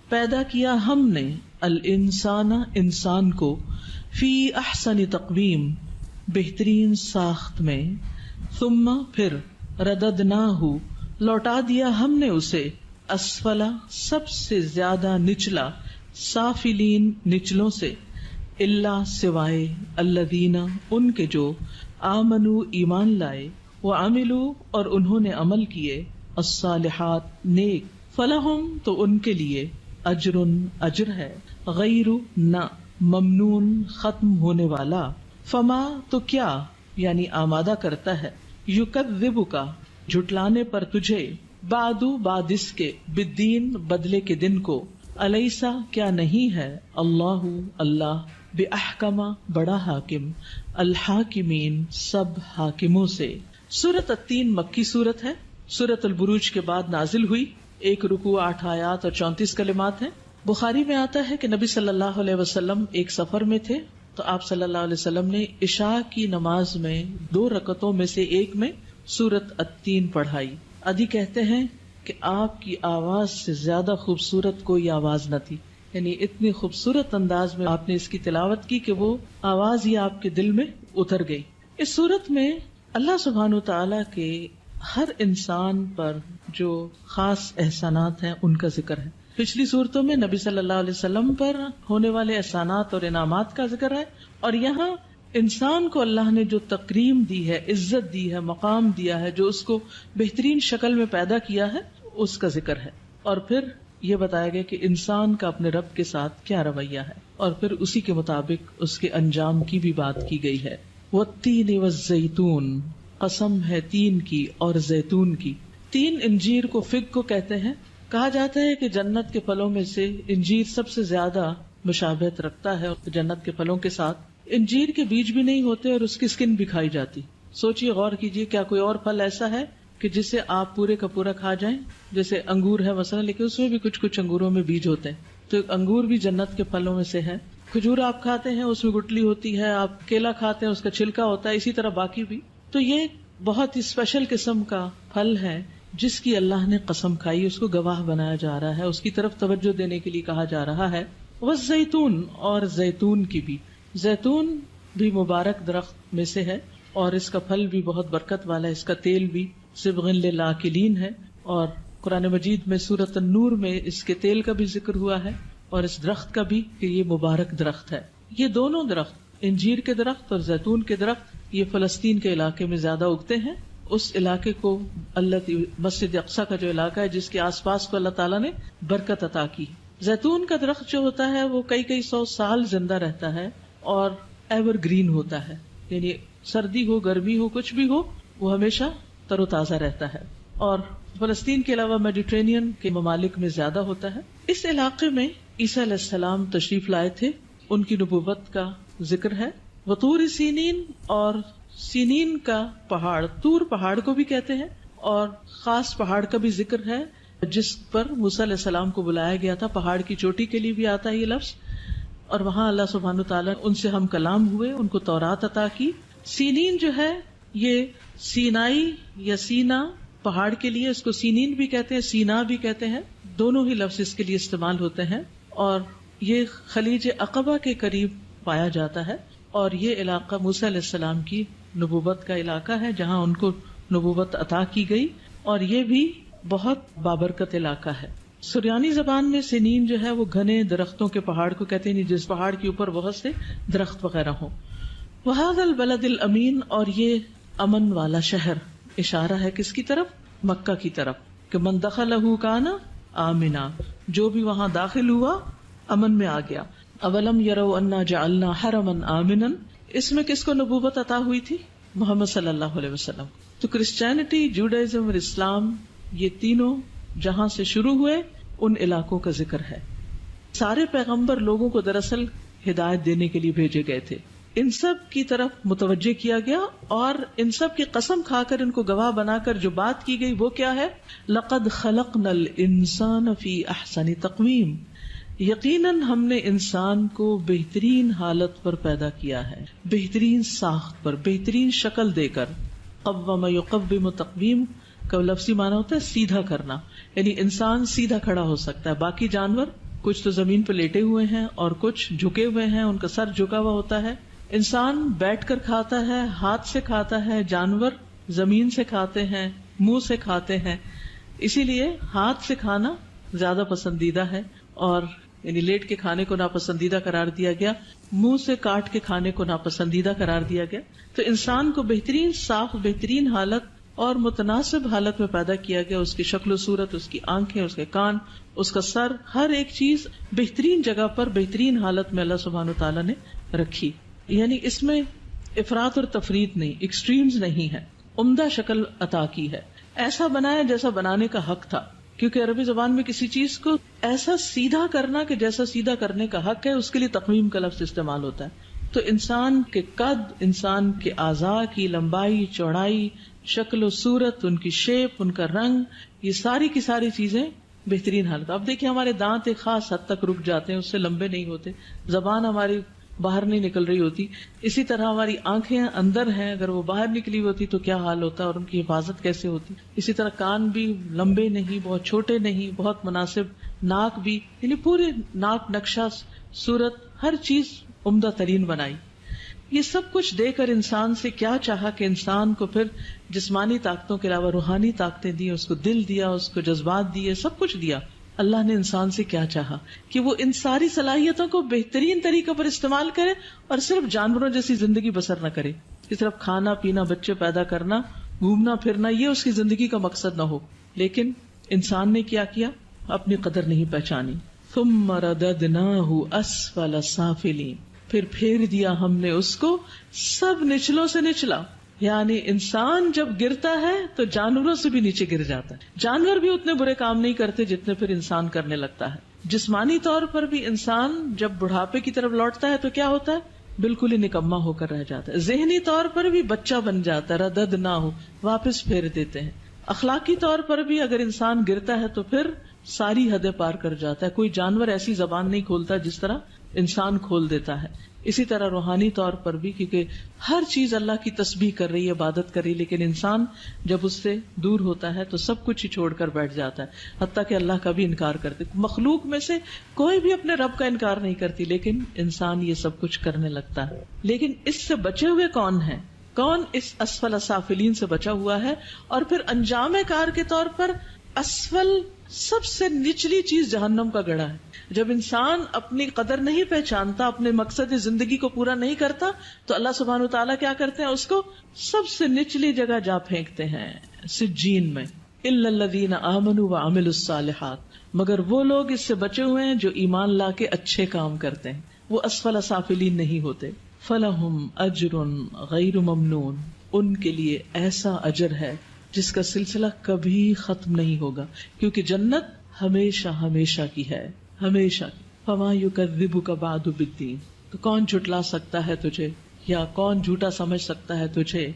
پیدا کیا ہم نے، الانسان انسان کو، فی احسن تقویم بہترین ساخت میں، ثم پھر رددناہ لوٹا دیا ہم نے اسے، اسفلا سب سے زیادہ نچلا، سافلین نچلوں سے، الا سوائے، الذین ان کے جو، آمنو ایمان لائے، وعملوا اور انہوں نے عمل کیے، الصالحات نیک، فلہم تو ان کے لیے، اجر اجر ہے، غیر نہ ممنون ختم ہونے والا، فما تو کیا یعنی آمادہ کرتا ہے، یکذبک جھٹلانے پر تجھے، بعدو بعد اس کے، بالدین بدلے کے دن کو، الیسا کیا نہیں ہے، اللہ اللہ، باحکم بڑا حاکم، الحاکمین سب حاکموں سے. سورۃ التین مکی سورت ہے، سورۃ البروج کے بعد نازل ہوئی. 1 رکوع 8 آیات اور 34 کلمات ہیں. بخاری میں آتا ہے کہ نبی صلی اللہ علیہ وسلم ایک سفر میں تھے تو آپ صلی اللہ علیہ وسلم نے عشاء کی نماز میں 2 رکعتوں میں سے ایک میں سورۃ التین پڑھائی. ادھی کہتے ہیں کہ آپ کی آواز سے زیادہ خوبصورت کوئی آواز نہ تھی، یعنی اتنی خوبصورت انداز میں آپ نے اس کی تلاوت کی کہ وہ آواز ہی آپ کے دل میں اتر گئی. اس سورت میں اللہ سبحانہ و تعالیٰ کے ہر انسان پر جو خاص احسانات ہیں ان کا ذکر ہے. پچھلی صورتوں میں نبی صلی اللہ علیہ وسلم پر ہونے والے احسانات اور انعامات کا ذکر ہے، اور یہاں انسان کو اللہ نے جو تکریم دی ہے، عزت دی ہے، مقام دیا ہے، جو اس کو بہترین شکل میں پیدا کیا ہے، اس کا ذکر ہے. اور پھر یہ بتایا گیا کہ انسان کا اپنے رب کے ساتھ کیا رویہ ہے. اور پھر اسی کے مطابق اس کے انجام کی بھی بات کی گئی ہے. والتین والزیتون، قسم ہے تین کی اور زیتون کی. تین انجیر کو فگ کو کہتے ہیں. کہا جاتا ہے کہ جنت کے پھلوں میں سے انجیر سب سے زیادہ مشابہت رکھتا ہے جنت کے پھلوں کے ساتھ. انجیر کے بیج بھی نہیں ہوتے اور اس کی اسکن بھی کھائی جاتی. سوچئے، غور کیجئے، کیا کوئی اور پھل ایسا ہے کہ جسے آپ پورے کا پورا کھا جائیں؟ جیسے انگور ہے مثلا، لیکن اس میں بھی کچھ انگوروں میں بیج ہوتے ہیں، تو انگور بھی جنت کے پھلوں میں سے ہے. کھجور آپ کھاتے ہیں، اس میں گٹلی ہوتی ہے. آپ کیلا کھاتے ہیں، اس کا چھلکا ہوتا ہے. اسی طرح باقی بھی. تو یہ بہت ہی اسپیشل قسم کا پھل ہے جس کی اللہ نے قسم کھائی، اس کو گواہ بنایا جا رہا ہے، اس کی طرف توجہ دینے کے لیے کہا جا رہا ہے. والزیتون، اور زیتون کی بھی. زیتون بھی مبارک درخت میں سے ہے اور اس کا پھل بھی بہت برکت والا ہے. اس کا تیل بھی صبغ للآکلین ہے. اور قرآن مجید میں سورۃ النور میں اس کے تیل کا بھی ذکر ہوا ہے اور اس درخت کا بھی کہ یہ مبارک درخت ہے. یہ دونوں درخت، انجیر کے درخت اور زیتون کے درخت، یہ فلسطین کے علاقے میں زیادہ اگتے ہیں. اس علاقے کو اللہ مسجد اقصی کا جو علاقہ ہے جس کے آس پاس کو اللہ تعالیٰ نے برکت عطا کی. زیتون کا درخت جو ہوتا ہے وہ کئی سو سال زندہ رہتا ہے اور ایور گرین ہوتا ہے، یعنی سردی ہو گرمی ہو کچھ بھی ہو وہ ہمیشہ تر و تازہ رہتا ہے. اور فلسطین کے علاوہ میڈیٹرینین کے ممالک میں زیادہ ہوتا ہے. اس علاقے میں عیسیٰ علیہ السلام تشریف لائے تھے، ان کی نبوت کا ذکر ہے. وطور سینین، اور سینین کا پہاڑ، طور پہاڑ کو بھی کہتے ہیں، اور خاص پہاڑ کا بھی ذکر ہے جس پر موسیٰ علیہ السلام کو بلایا گیا تھا. پہاڑ کی چوٹی کے لیے بھی آتا ہے یہ لفظ. اور وہاں اللہ سبحانہ وتعالیٰ ان سے ہم کلام ہوئے، ان کو تورات عطا کی. سینین جو ہے یہ سینائی یا سینا پہاڑ کے لیے، اس کو سینین بھی کہتے ہیں، سینا بھی کہتے ہیں. دونوں ہی لفظ اس کے لیے استعمال ہوتے ہیں. اور یہ خلیج عقبہ کے قریب پایا جاتا ہے اور یہ علاقہ موسیٰ علیہ السلام کی نبوت کا علاقہ ہے جہاں ان کو نبوت عطا کی گئی. اور یہ بھی بہت بابرکت علاقہ ہے. سریانی زبان میں سنین جو ہے وہ گھنے درختوں کے پہاڑ کو کہتے ہیں، جس پہاڑ کے اوپر بہت سے درخت وغیرہ ہوں. وہذا البلد الامین، اور یہ امن والا شہر، اشارہ ہے کس کی طرف؟ مکہ کی طرف، کہ من دخلہ کان آمنا، جو بھی وہاں داخل ہوا امن میں آ گیا. اولم یروا انا جعلنا حرما آمنا، اس میں کس کو نبوت عطا ہوئی تھی؟ محمد صلی اللہ علیہ وسلم. تو کرسچینٹی، جوڈائزم اور اسلام، یہ تینوں جہاں سے شروع ہوئے ان علاقوں کا ذکر ہے. سارے پیغمبر لوگوں کو دراصل ہدایت دینے کے لیے بھیجے گئے تھے. ان سب کی طرف متوجہ کیا گیا اور ان سب کی قسم کھا کر ان کو گواہ بنا کر جو بات کی گئی وہ کیا ہے؟ لقد خلقنا الانسان فی احسن تقویم، یقیناً ہم نے انسان کو بہترین حالت پر پیدا کیا ہے، بہترین ساخت پر، بہترین شکل دے کر. قوم یقوم تقویم کا لفظی معنی ہوتا ہے سیدھا کرنا، یعنی انسان سیدھا کھڑا ہو سکتا ہے. باقی جانور کچھ تو زمین پہ لیٹے ہوئے ہیں اور کچھ جھکے ہوئے ہیں، ان کا سر جھکا ہوا ہوتا ہے. انسان بیٹھ کر کھاتا ہے، ہاتھ سے کھاتا ہے، جانور زمین سے کھاتے ہیں، منہ سے کھاتے ہیں. اسی لیے ہاتھ سے کھانا زیادہ پسندیدہ ہے، اور یعنی لیٹ کے کھانے کو ناپسندیدہ قرار دیا گیا، منہ سے کاٹ کے کھانے کو ناپسندیدہ قرار دیا گیا. تو انسان کو بہترین صاف، بہترین حالت اور متناسب حالت میں پیدا کیا گیا. اس کی شکل و صورت، اس کی آنکھیں، اس کے کان، اس کا سر، ہر ایک چیز بہترین جگہ پر بہترین حالت میں اللہ سبحانہ وتعالیٰ نے رکھی. یعنی اس میں افراط اور تفریط نہیں، ایکسٹریمز نہیں ہے، عمدہ شکل عطا کی ہے. ایسا بنایا جیسا بنانے کا حق تھا، کیونکہ عربی زبان میں کسی چیز کو ایسا سیدھا کرنا کہ جیسا سیدھا کرنے کا حق ہے، اس کے لیے تقویم کا لفظ استعمال ہوتا ہے. تو انسان کے قد، انسان کے اعضاء کی لمبائی، چوڑائی، شکل و صورت، ان کی شیپ، ان کا رنگ، یہ ساری کی ساری چیزیں بہترین حالت. اب دیکھیں ہمارے دانت ایک خاص حد تک رک جاتے ہیں، اس سے لمبے نہیں ہوتے. زبان ہماری باہر نہیں نکل رہی ہوتی. اسی طرح ہماری آنکھیں اندر ہیں، اگر وہ باہر نکلی ہوتی تو کیا حال ہوتا اور ان کی حفاظت کیسے ہوتی. اسی طرح کان بھی لمبے نہیں، بہت چھوٹے نہیں، بہت مناسب. ناک بھی، یعنی پورے ناک، نقشہ، صورت، ہر چیز عمدہ ترین بنائی. یہ سب کچھ دے کر انسان سے کیا چاہا کہ انسان کو پھر جسمانی طاقتوں کے علاوہ روحانی طاقتیں دی، اس کو دل دیا، اس کو جذبات دیے، سب کچھ دیا. اللہ نے انسان سے کیا چاہا کہ وہ ان ساری صلاحیتوں کو بہترین طریقے پر استعمال کرے اور صرف جانوروں جیسی زندگی بسر نہ کرے کہ صرف کھانا پینا، بچے پیدا کرنا، گھومنا پھرنا یہ اس کی زندگی کا مقصد نہ ہو. لیکن انسان نے کیا اپنی قدر نہیں پہچانی. ثم رددناہ اسفل سافلین، پھر پھیر دیا ہم نے اس کو سب نچلوں سے نچلا. یعنی انسان جب گرتا ہے تو جانوروں سے بھی نیچے گر جاتا ہے. جانور بھی اتنے برے کام نہیں کرتے جتنے پھر انسان کرنے لگتا ہے. جسمانی طور پر بھی انسان جب بڑھاپے کی طرف لوٹتا ہے تو کیا ہوتا ہے؟ بالکل ہی نکما ہو کر رہ جاتا ہے. ذہنی طور پر بھی بچہ بن جاتا ہے، ردد نہ ہو، واپس پھیر دیتے ہیں. اخلاقی طور پر بھی اگر انسان گرتا ہے تو پھر ساری حدیں پار کر جاتا ہے. کوئی جانور ایسی زبان نہیں کھولتا جس طرح انسان کھول دیتا ہے. اسی طرح روحانی طور پر بھی، کیونکہ ہر چیز اللہ کی تسبیح کر رہی ہے، عبادت کر رہی ہے، لیکن انسان جب اس سے دور ہوتا ہے تو سب کچھ ہی چھوڑ کر بیٹھ جاتا ہے، حتیٰ کہ اللہ کا بھی انکار کرتے. مخلوق میں سے کوئی بھی اپنے رب کا انکار نہیں کرتی، لیکن انسان یہ سب کچھ کرنے لگتا ہے. لیکن اس سے بچے ہوئے کون ہیں؟ کون اس اسفل سافلین سے بچا ہوا ہے؟ اور پھر انجام کار کے طور پر اسفل سب سے نچلی چیز جہنم کا گڑھا ہے. جب انسان اپنی قدر نہیں پہچانتا، اپنے مقصد زندگی کو پورا نہیں کرتا، تو اللہ سبحانہ وتعالیٰ کیا کرتے ہیں؟ اس کو سب سے نچلی جگہ جا پھینکتے ہیں، سجین میں. الا الذین آمنوا وعملوا الصالحات، مگر وہ لوگ اس سے بچے ہوئے ہیں جو ایمان لا کے اچھے کام کرتے ہیں، وہ اسفل سافلین نہیں ہوتے. فلہم اجر غیر ممنون، ان کے لیے ایسا اجر ہے جس کا سلسلہ کبھی ختم نہیں ہوگا، کیونکہ جنت ہمیشہ ہمیشہ کی ہے، ہمیشہ. فما یکذبک بعد بالدین، تو کون جھٹلا سکتا ہے تجھے، یا کون جھوٹا سمجھ سکتا ہے تجھے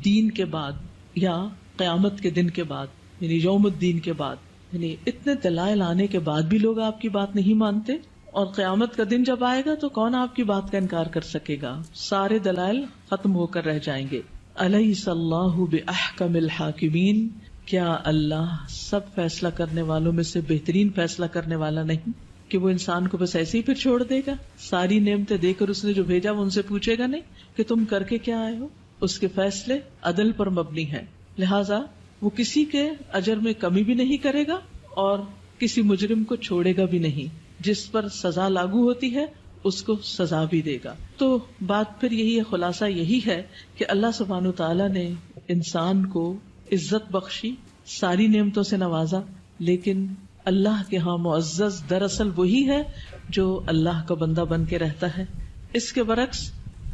دین کے بعد، یا قیامت کے دن کے بعد، یعنی یوم الدین کے بعد. یعنی اتنے دلائل آنے کے بعد بھی لوگ آپ کی بات نہیں مانتے، اور قیامت کا دن جب آئے گا تو کون آپ کی بات کا انکار کر سکے گا؟ سارے دلائل ختم ہو کر رہ جائیں گے. الیس اللہ باحکم الحاکمین، کیا اللہ سب فیصلہ کرنے والوں میں سے بہترین فیصلہ کرنے والا نہیں کہ وہ انسان کو بس ایسے ہی پھر چھوڑ دے گا؟ ساری نعمتیں دے کر اس نے جو بھیجا وہ ان سے پوچھے گا نہیں کہ تم کر کے کیا آئے ہو. اس کے فیصلے عدل پر مبنی ہیں، لہذا وہ کسی کے اجر میں کمی بھی نہیں کرے گا اور کسی مجرم کو چھوڑے گا بھی نہیں. جس پر سزا لاگو ہوتی ہے اس کو سزا بھی دے گا. تو بات پھر یہی ہے، خلاصہ یہی ہے کہ اللہ سبحانہ تعالیٰ نے انسان کو عزت بخشی، ساری نعمتوں سے نوازا، لیکن اللہ کے ہاں معزز دراصل وہی ہے جو اللہ کا بندہ بن کے رہتا ہے. اس کے برعکس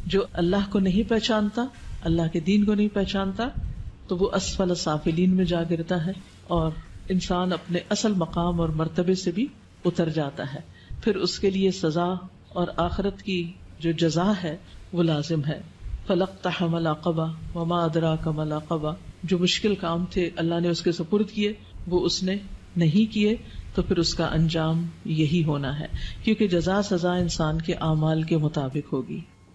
جو اللہ کو نہیں پہچانتا، اللہ کے دین کو نہیں پہچانتا، تو وہ اسفل سافلین میں جا گرتا ہے اور انسان اپنے اصل مقام اور مرتبے سے بھی اتر جاتا ہے. پھر اس کے لیے سزا اور آخرت کی جو جزا ہے وہ لازم ہے. فَلَقْتَحَمَ الْعَقَبَةَ وَمَا أَدْرَاكَ مَا الْعَقَبَةُ، جو مشکل کام تھے اللہ نے اس کے سپرد کیے، وہ اس نے نہیں کیے، تو پھر اس کا انجام یہی ہونا ہے، کیونکہ جزا سزا انسان کے اعمال کے مطابق ہوگی.